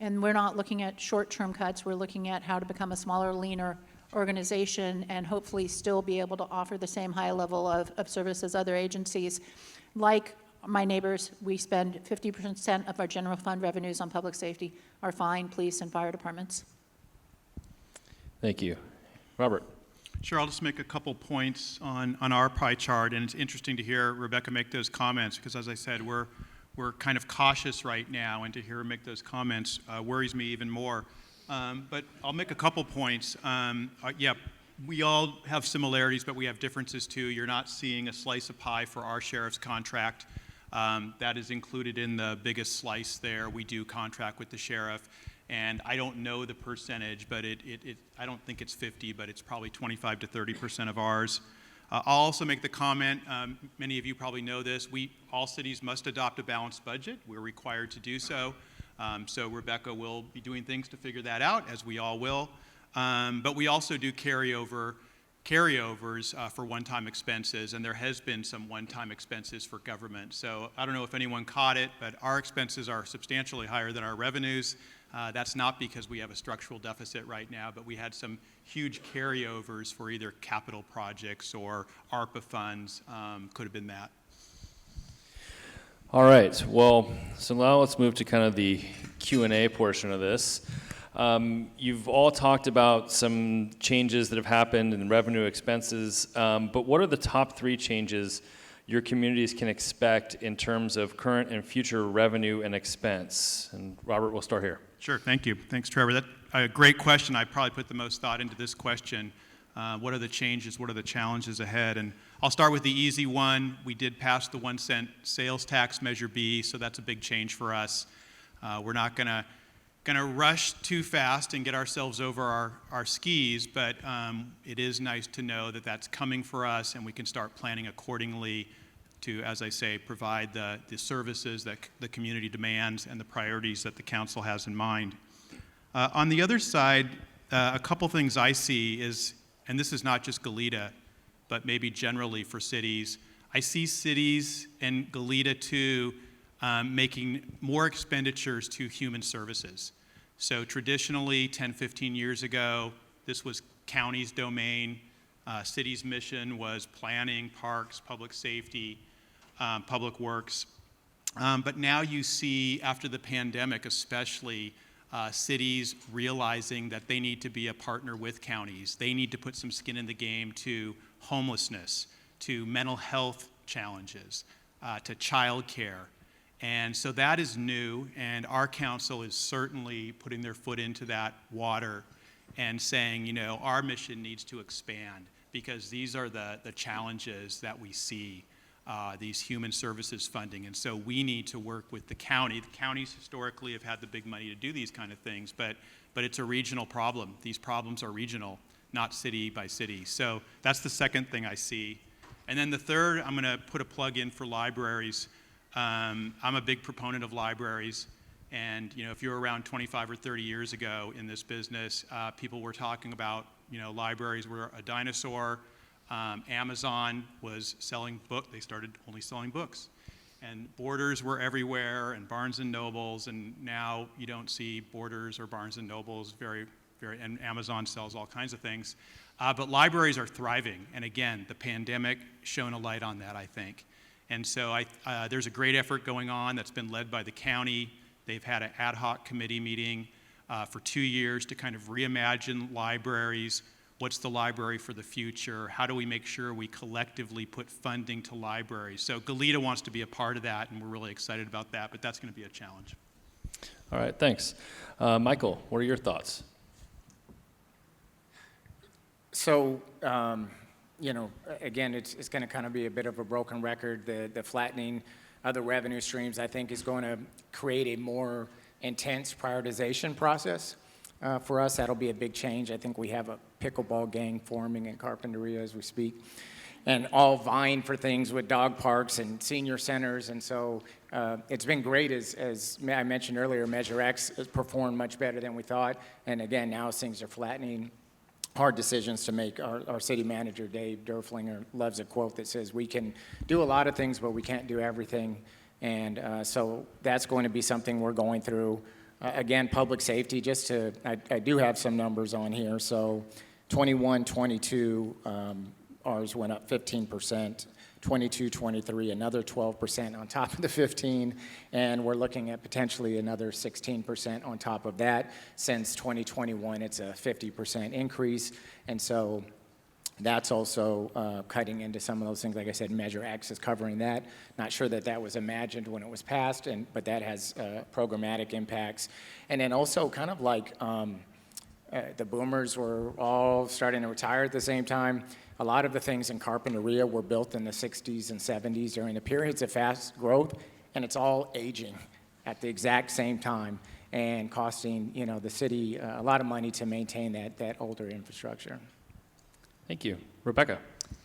we're not looking at short-term cuts. We're looking at how to become a smaller, leaner organization and hopefully still be able to offer the same high level of service as other agencies. Like my neighbors, we spend 50% of our general fund revenues on public safety, our fire, police, and fire departments. Thank you. Robert. Sure, I'll just make a couple points on our pie chart, and it's interesting to hear Rebecca make those comments because, as I said, we're kind of cautious right now, and to hear her make those comments worries me even more. But I'll make a couple points. Yeah, we all have similarities, but we have differences too. You're not seeing a slice of pie for our sheriff's contract. That is included in the biggest slice there. We do contract with the sheriff. And I don't know the percentage, but I don't think it's 50, but it's probably 25 to 30% of ours. I'll also make the comment, many of you probably know this, all cities must adopt a balanced budget. We're required to do so. So Rebecca will be doing things to figure that out, as we all will. But we also do carryovers for one-time expenses, and there has been some one-time expenses for government. So I don't know if anyone caught it, but our expenses are substantially higher than our revenues. That's not because we have a structural deficit right now, but we had some huge carryovers for either capital projects or ARPA funds. Could have been that. All right, well, so now let's move to kind of the Q&A portion of this. You've all talked about some changes that have happened in revenue expenses, but what are the top 3 changes your communities can expect in terms of current and future revenue and expense? And Robert, we'll start here. Sure, thank you. Thanks, Trevor. That's a great question. I probably put the most thought into this question. What are the changes? What are the challenges ahead? And I'll start with the easy one. We did pass the 1 cent sales tax Measure B, so that's a big change for us. We're not gonna rush too fast and get ourselves over our skis, but it is nice to know that that's coming for us and we can start planning accordingly to, as I say, provide the services that the community demands and the priorities that the council has in mind. On the other side, a couple things I see is, and this is not just Goleta, but maybe generally for cities, I see cities and Goleta too making more expenditures to human services. So traditionally, 10, 15 years ago, this was county's domain. City's mission was planning, parks, public safety, public works. But now you see, after the pandemic especially, cities realizing that they need to be a partner with counties. They need to put some skin in the game to homelessness, to mental health challenges, to child care. And so that is new, and our council is certainly putting their foot into that water and saying, you know, our mission needs to expand because these are the challenges that we see, these human services funding. And so we need to work with the county. The counties historically have had the big money to do these kind of things, but it's a regional problem. These problems are regional, not city by city. So that's the second thing I see. And then the third, I'm gonna put a plug in for libraries. I'm a big proponent of libraries, and you know, if you were around 25 or 30 years ago in this business, people were talking about, you know, libraries were a dinosaur. Amazon was selling books. They started only selling books, and Borders were everywhere, and Barnes and Nobles, and now you don't see Borders or Barnes and Nobles and Amazon sells all kinds of things. But libraries are thriving, and again, the pandemic shone a light on that, I think. And so there's a great effort going on that's been led by the county. They've had an ad hoc committee meeting for 2 years to kind of reimagine libraries. What's the library for the future? How do we make sure we collectively put funding to libraries? So Goleta wants to be a part of that, and we're really excited about that, but that's going to be a challenge. All right, thanks. Michael, what are your thoughts? So, you know, again, it's going to kind of be a bit of a broken record. The flattening of the revenue streams, I think, is going to create a more intense prioritization process for us. That'll be a big change. I think we have a pickleball gang forming in Carpinteria as we speak, and all vying for things with dog parks and senior centers. And so it's been great, as I mentioned earlier, Measure X has performed much better than we thought. And again, now as things are flattening, hard decisions to make. Our city manager, Dave Derflinger, loves a quote that says, we can do a lot of things, but we can't do everything. And so that's going to be something we're going through. Again, public safety, I do have some numbers on here. So 21, 22, ours went up 15%. 22, 23, another 12% on top of the 15, and we're looking at potentially another 16% on top of that. Since 2021, it's a 50% increase, and so that's also cutting into some of those things. Like I said, Measure X is covering that. Not sure that that was imagined when it was passed, but that has programmatic impacts. And then also kind of like the boomers were all starting to retire at the same time. A lot of the things in Carpinteria were built in the 60s and 70s during the periods of fast growth, and it's all aging at the exact same time and costing, you know, the city a lot of money to maintain that older infrastructure. Thank you. Rebecca.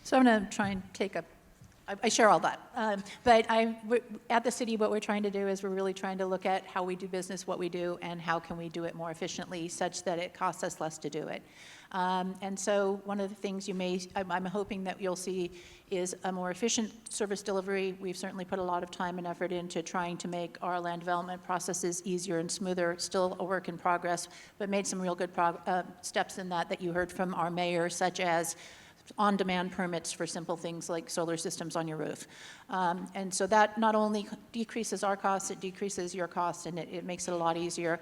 So I'm going to try and take a, I share all that. But at the city, what we're trying to do is we're really trying to look at how we do business, what we do, and how can we do it more efficiently such that it costs us less to do it. And so one of the things I'm hoping that you'll see is a more efficient service delivery. We've certainly put a lot of time and effort into trying to make our land development processes easier and smoother. Still a work in progress, but made some real good steps in that you heard from our mayor, such as on-demand permits for simple things like solar systems on your roof. And so that not only decreases our costs, it decreases your costs, and it makes it a lot easier.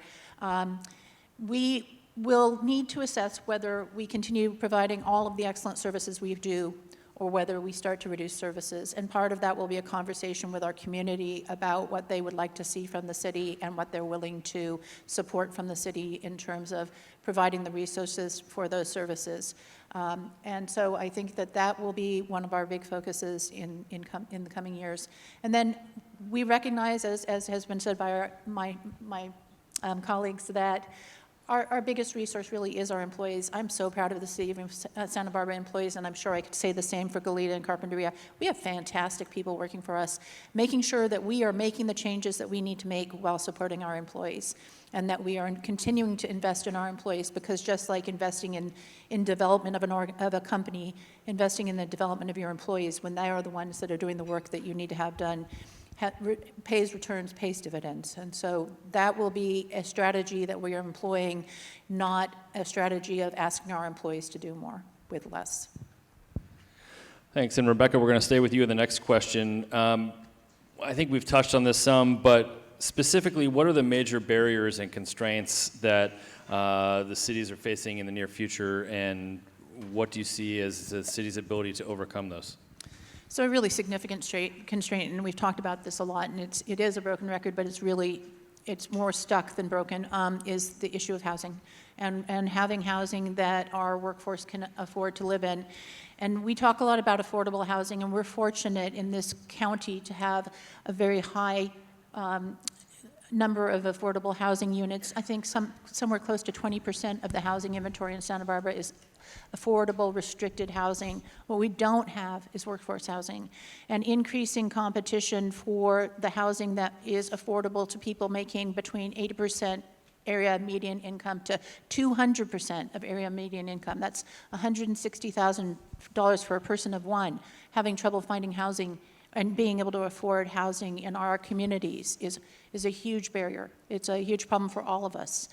We will need to assess whether we continue providing all of the excellent services we do or whether we start to reduce services. And part of that will be a conversation with our community about what they would like to see from the city and what they're willing to support from the city in terms of providing the resources for those services. And so I think that will be one of our big focuses in the coming years. And then we recognize, as has been said by my colleagues, that our biggest resource really is our employees. I'm so proud of the city of Santa Barbara employees, and I'm sure I could say the same for Goleta and Carpinteria. We have fantastic people working for us, making sure that we are making the changes that we need to make while supporting our employees, and that we are continuing to invest in our employees, because just like investing in development of a company, investing in the development of your employees when they are the ones that are doing the work that you need to have done, pays returns, pays dividends. And so that will be a strategy that we are employing, not a strategy of asking our employees to do more with less. Thanks. And Rebecca, we're going to stay with you in the next question. I think we've touched on this some, but specifically, what are the major barriers and constraints that the cities are facing in the near future, and what do you see as the city's ability to overcome those? So a really significant constraint, and we've talked about this a lot, and it is a broken record, but it's more stuck than broken, is the issue of housing, and having housing that our workforce can afford to live in. And we talk a lot about affordable housing, and we're fortunate in this county to have a very high number of affordable housing units. I think somewhere close to 20% of the housing inventory in Santa Barbara is affordable, restricted housing. What we don't have is workforce housing. And increasing competition for the housing that is affordable to people making between 80% area median income to 200% of area median income. That's $160,000 for a person of one. Having trouble finding housing and being able to afford housing in our communities is a huge barrier. It's a huge problem for all of us.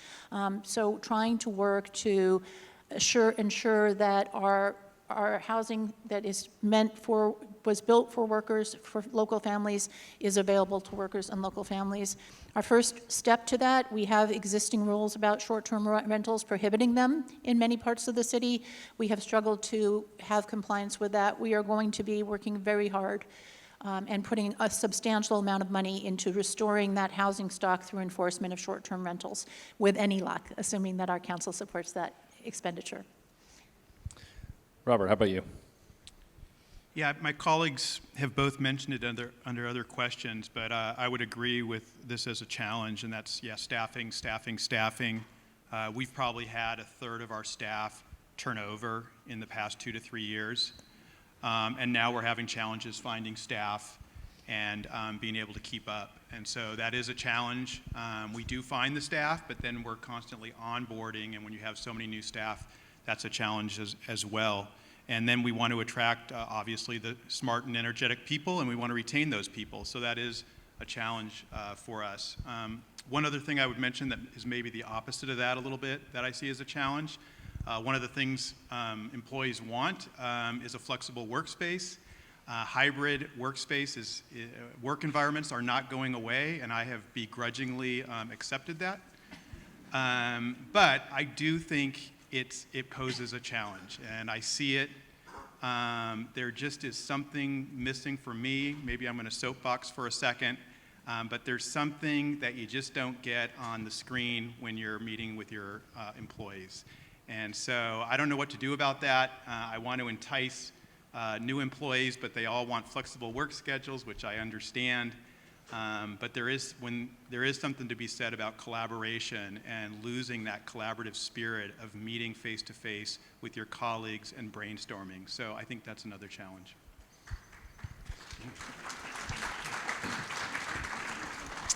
So trying to work to ensure that our housing that was built for workers, for local families, is available to workers and local families. Our first step to that, we have existing rules about short-term rentals prohibiting them in many parts of the city. We have struggled to have compliance with that. We are going to be working very hard and putting a substantial amount of money into restoring that housing stock through enforcement of short-term rentals with any luck, assuming that our council supports that expenditure. Robert, how about you? Yeah, my colleagues have both mentioned it under other questions, but I would agree with this as a challenge, and that's, staffing. We've probably had a third of our staff turnover in the past 2 to 3 years, and now we're having challenges finding staff and being able to keep up. And so that is a challenge. We do find the staff, but then we're constantly onboarding, and when you have so many new staff, that's a challenge as well. And then we want to attract, obviously, the smart and energetic people, and we want to retain those people. So that is a challenge for us. One other thing I would mention that is maybe the opposite of that a little bit that I see as a challenge. One of the things employees want is a flexible workspace. Hybrid workspace work environments are not going away, and I have begrudgingly accepted that. But I do think it poses a challenge, and I see it. There just is something missing for me. Maybe I'm going to soapbox for a second, but there's something that you just don't get on the screen when you're meeting with your employees. And so I don't know what to do about that. I want to entice new employees, but they all want flexible work schedules, which I understand. But there is something to be said about collaboration and losing that collaborative spirit of meeting face-to-face with your colleagues and brainstorming. So I think that's another challenge.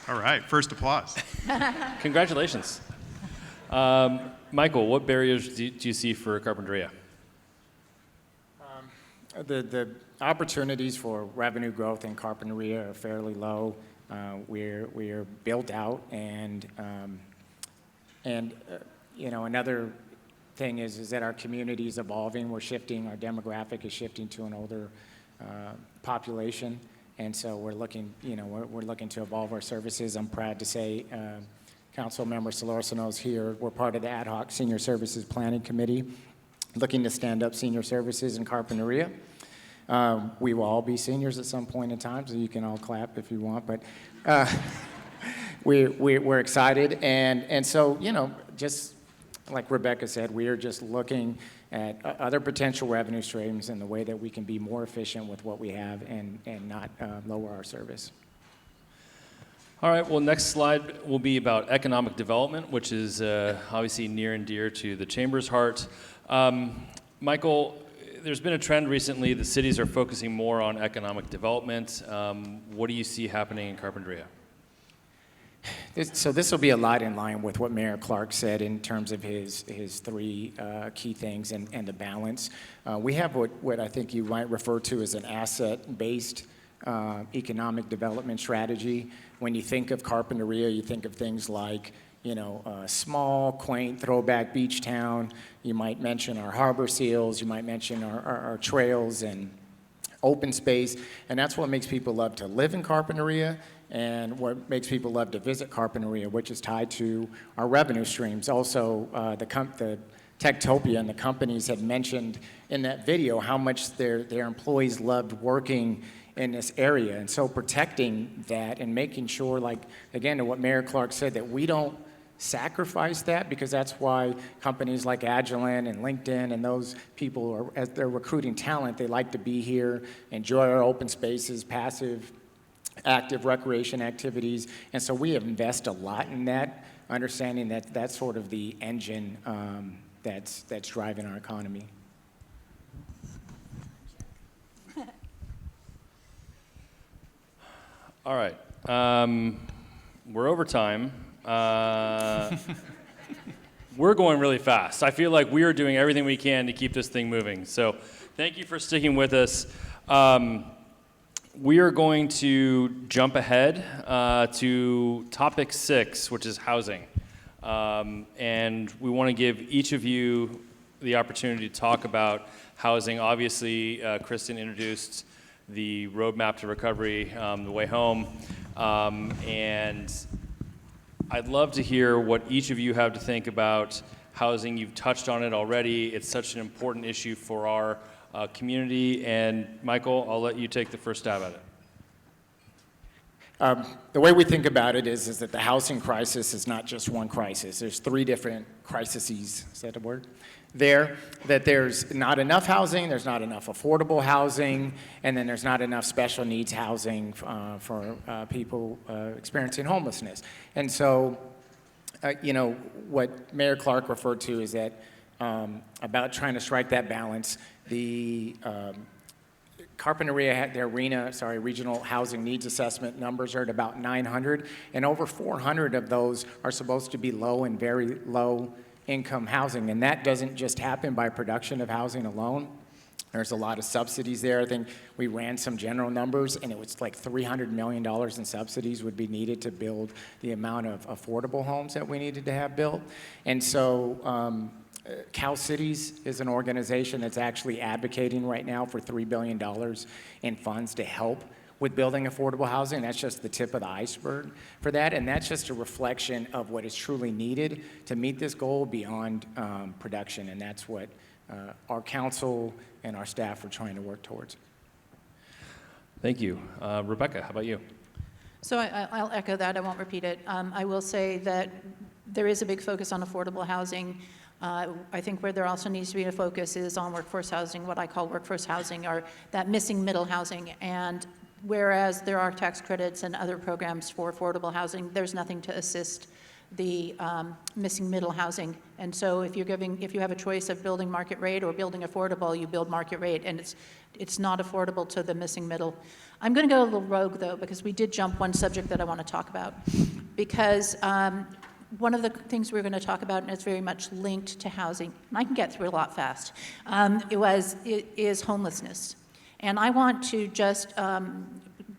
All right, first applause. Congratulations. Michael, what barriers do you see for Carpinteria? The opportunities for revenue growth in Carpinteria are fairly low. We're built out, and you know, another thing is that our community is evolving. We're shifting. Our demographic is shifting to an older population, and so we're looking. You know, we're looking to evolve our services. I'm proud to say, Councilmember Solorzano is here. We're part of the Ad Hoc Senior Services Planning Committee, looking to stand up senior services in Carpinteria. We will all be seniors at some point in time, so you can all clap if you want, but we're excited. And so, you know, just like Rebecca said, we are just looking at other potential revenue streams and the way that we can be more efficient with what we have and not lower our service. All right, well, next slide will be about economic development, which is obviously near and dear to the Chamber's heart. Michael, there's been a trend recently that cities are focusing more on economic development. What do you see happening in Carpinteria? So this will be a lot in line with what Mayor Clark said in terms of his three key things and the balance. We have what I think you might refer to as an asset-based economic development strategy. When you think of Carpinteria, you think of things like, you know, a small, quaint, throwback beach town. You might mention our harbor seals. You might mention our trails and open space. And that's what makes people love to live in Carpinteria and what makes people love to visit Carpinteria, which is tied to our revenue streams. Also, the Techtopia and the companies had mentioned in that video how much their employees loved working in this area. And so protecting that and making sure, like, again, to what Mayor Clark said, that we don't sacrifice that, because that's why companies like Agilent and LinkedIn and those people, as they're recruiting talent, they like to be here, enjoy our open spaces, passive, active recreation activities. And so we invest a lot in that, understanding that that's sort of the engine that's driving our economy. All right, we're over time. We're going really fast. I feel like we are doing everything we can to keep this thing moving. So thank you for sticking with us. We are going to jump ahead to topic 6, which is housing. And we want to give each of you the opportunity to talk about housing. Obviously, Kristen introduced the roadmap to recovery, the way home, and I'd love to hear what each of you have to think about housing. You've touched on it already. It's such an important issue for our community, and Michael, I'll let you take the first stab at it. The way we think about it is that the housing crisis is not just one crisis. There's 3 different crises, is that a word? That there's not enough housing, there's not enough affordable housing, and then there's not enough special needs housing for people experiencing homelessness. And so, you know, what Mayor Clark referred to is that about trying to strike that balance. The Carpinteria had their regional housing needs assessment numbers are at about 900, and over 400 of those are supposed to be low and very low income housing, and that doesn't just happen by production of housing alone. There's a lot of subsidies there. I think we ran some general numbers, and it was like $300 million in subsidies would be needed to build the amount of affordable homes that we needed to have built. And so Cal Cities is an organization that's actually advocating right now for $3 billion in funds to help with building affordable housing. That's just the tip of the iceberg for that, and that's just a reflection of what is truly needed to meet this goal beyond production, and that's what our council and our staff are trying to work towards. Thank you. Rebecca, how about you? So I'll echo that. I won't repeat it. I will say that there is a big focus on affordable housing. I think where there also needs to be a focus is on workforce housing, what I call workforce housing, or that missing middle housing. And whereas there are tax credits and other programs for affordable housing, there's nothing to assist the missing middle housing. And so if you have a choice of building market rate or building affordable, you build market rate, and it's not affordable to the missing middle. I'm going to go a little rogue, though, because we did jump one subject that I want to talk about. Because one of the things we're going to talk about, and it's very much linked to housing, and I can get through it a lot fast, is homelessness. And I want to just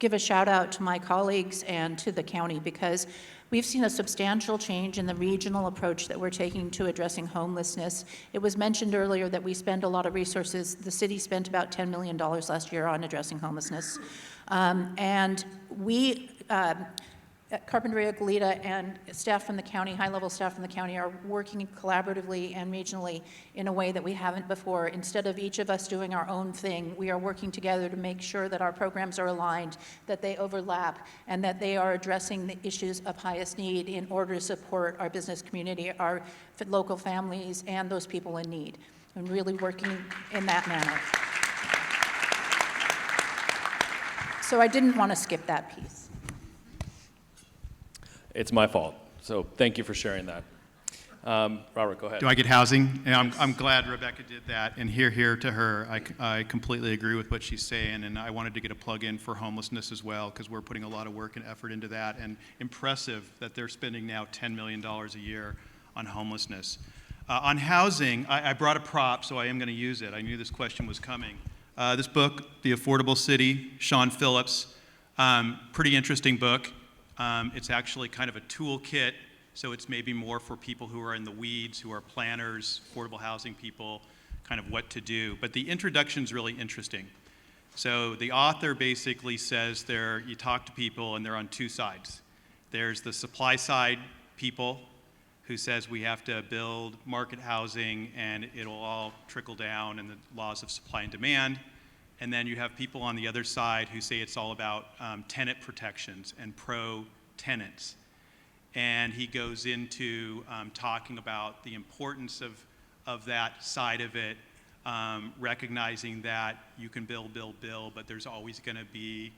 give a shout out to my colleagues and to the county, because we've seen a substantial change in the regional approach that we're taking to addressing homelessness. It was mentioned earlier that we spend a lot of resources. The city spent about $10 million last year on addressing homelessness. And we, Carpinteria, Goleta, and staff from the county, high-level staff from the county, are working collaboratively and regionally in a way that we haven't before. Instead of each of us doing our own thing, we are working together to make sure that our programs are aligned, that they overlap, and that they are addressing the issues of highest need in order to support our business community, our local families, and those people in need, and really working in that manner. So I didn't want to skip that piece. It's my fault. So thank you for sharing that. Robert, go ahead. Do I get housing? And I'm glad Rebecca did that, and hear to her. I completely agree with what she's saying, and I wanted to get a plug in for homelessness as well, because we're putting a lot of work and effort into that, and impressive that they're spending now $10 million a year on homelessness. On housing, I brought a prop, so I am going to use it. I knew this question was coming. This book, The Affordable City, Sean Phillips, pretty interesting book. It's actually kind of a toolkit, so it's maybe more for people who are in the weeds, who are planners, affordable housing people, kind of what to do. But the introduction's really interesting. So the author basically says you talk to people and they're on two sides. There's the supply side people who says we have to build market housing and it'll all trickle down and the laws of supply and demand. And then you have people on the other side who say it's all about tenant protections and pro-tenants. And he goes into talking about the importance of that side of it, recognizing that you can build, but there's always going to be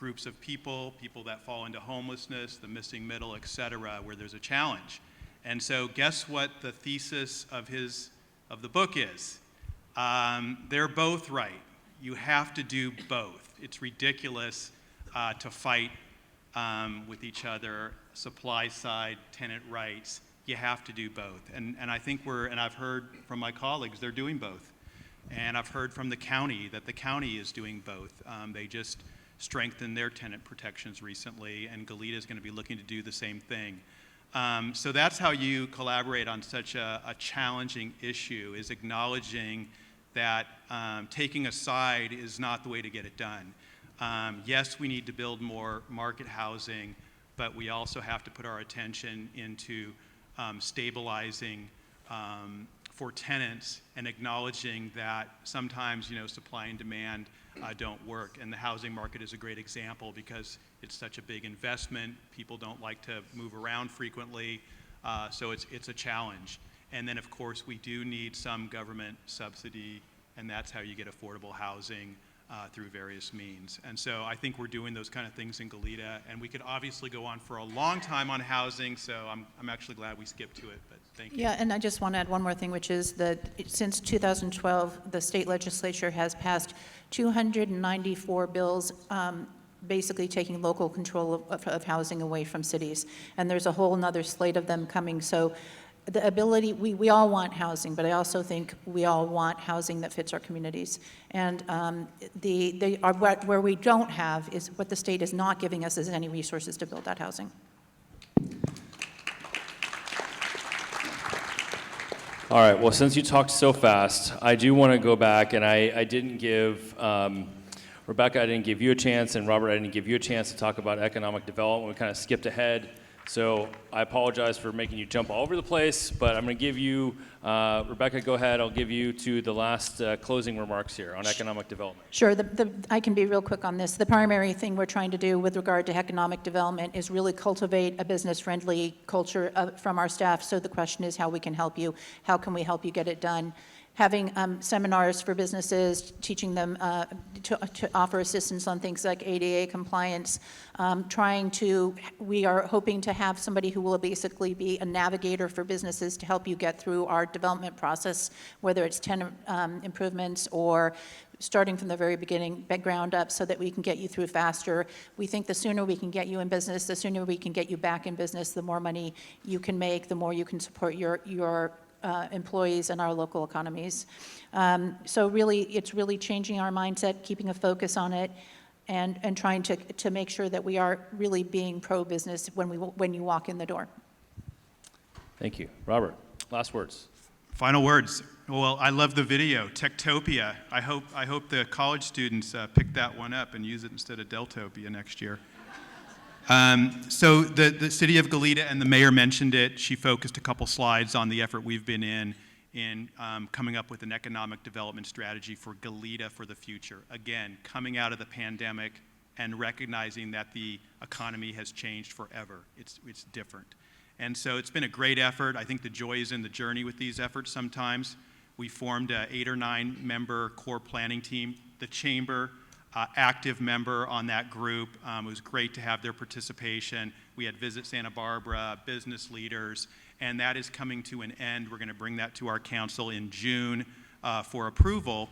groups of people that fall into homelessness, the missing middle, et cetera, where there's a challenge. And so guess what the thesis of the book is? They're both right. You have to do both. It's ridiculous to fight with each other, supply side, tenant rights. You have to do both. And I think and I've heard from my colleagues, they're doing both. And I've heard from the county that the county is doing both. They just strengthened their tenant protections recently, and Goleta is going to be looking to do the same thing. So that's how you collaborate on such a challenging issue, is acknowledging that taking a side is not the way to get it done. Yes, we need to build more market housing, but we also have to put our attention into stabilizing for tenants and acknowledging that sometimes, supply and demand don't work. And the housing market is a great example because it's such a big investment. People don't like to move around frequently, so it's a challenge. And then, of course, we do need some government subsidy, and that's how you get affordable housing through various means. And so I think we're doing those kind of things in Goleta, and we could obviously go on for a long time on housing, so I'm actually glad we skipped to it, but thank you. Yeah, and I just want to add one more thing, which is that since 2012, the state legislature has passed 294 bills basically taking local control of housing away from cities. And there's a whole nother slate of them coming. So the ability, we all want housing, but I also think we all want housing that fits our communities. And where we don't have is what the state is not giving us is any resources to build that housing. All right, well, since you talked so fast, I do want to go back, and I didn't give, Rebecca, I didn't give you a chance, and Robert, I didn't give you a chance to talk about economic development. We kind of skipped ahead. So I apologize for making you jump all over the place, but I'm going to give you, Rebecca, go ahead. I'll give you to the last closing remarks here on economic development. Sure. I can be real quick on this. The primary thing we're trying to do with regard to economic development is really cultivate a business-friendly culture from our staff. So the question is how we can help you. How can we help you get it done? Having seminars for businesses, teaching them to offer assistance on things like ADA compliance, we are hoping to have somebody who will basically be a navigator for businesses to help you get through our development process, whether it's tenant improvements or starting from the very beginning, ground up, so that we can get you through faster. We think the sooner we can get you in business, the sooner we can get you back in business, the more money you can make, the more you can support your employees and our local economies. So really, it's really changing our mindset, keeping a focus on it, and trying to make sure that we are really being pro-business when you walk in the door. Thank you. Robert, last words. Final words. Well, I love the video, Techtopia. I hope the college students pick that one up and use it instead of Deltopia next year. So the city of Goleta, and the mayor mentioned it, she focused a couple slides on the effort we've been in coming up with an economic development strategy for Goleta for the future. Again, coming out of the pandemic and recognizing that the economy has changed forever. It's different. And so it's been a great effort. I think the joy is in the journey with these efforts sometimes. We formed an 8 or 9 member core planning team. The chamber, active member on that group. It was great to have their participation. We had Visit Santa Barbara, business leaders, and that is coming to an end. We're going to bring that to our council in June for approval.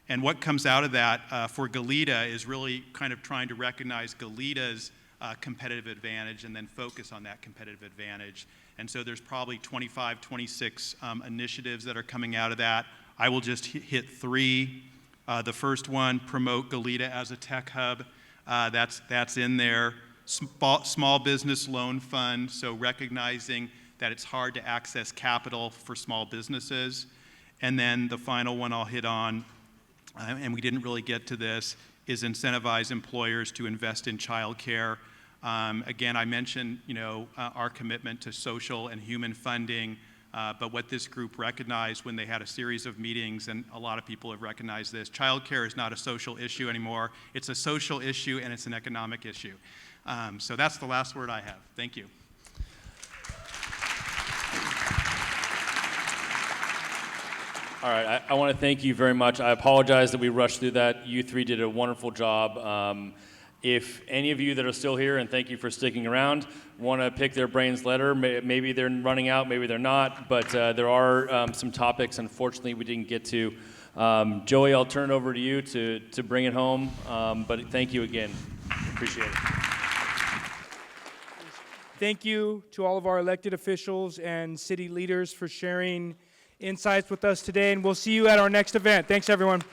And what comes out of that for Goleta is really kind of trying to recognize Goleta's competitive advantage and then focus on that competitive advantage. And so there's probably 25, 26 initiatives that are coming out of that. I will just hit 3. The first one, promote Goleta as a tech hub. That's in there. Small business loan fund, so recognizing that it's hard to access capital for small businesses. And then the final one I'll hit on, and we didn't really get to this, is incentivize employers to invest in childcare. Again, I mentioned, our commitment to social and human funding. But what this group recognized when they had a series of meetings, and a lot of people have recognized this, childcare is not a social issue anymore. It's a social issue and it's an economic issue. So that's the last word I have. Thank you. All right, I want to thank you very much. I apologize that we rushed through that. You 3 did a wonderful job. If any of you that are still here, and thank you for sticking around, want to pick their brains later, maybe they're running out, maybe they're not, but there are some topics, unfortunately, we didn't get to. Joey, I'll turn it over to you to bring it home, but thank you again. Appreciate it. Thank you to all of our elected officials and city leaders for sharing insights with us today, and we'll see you at our next event. Thanks, everyone.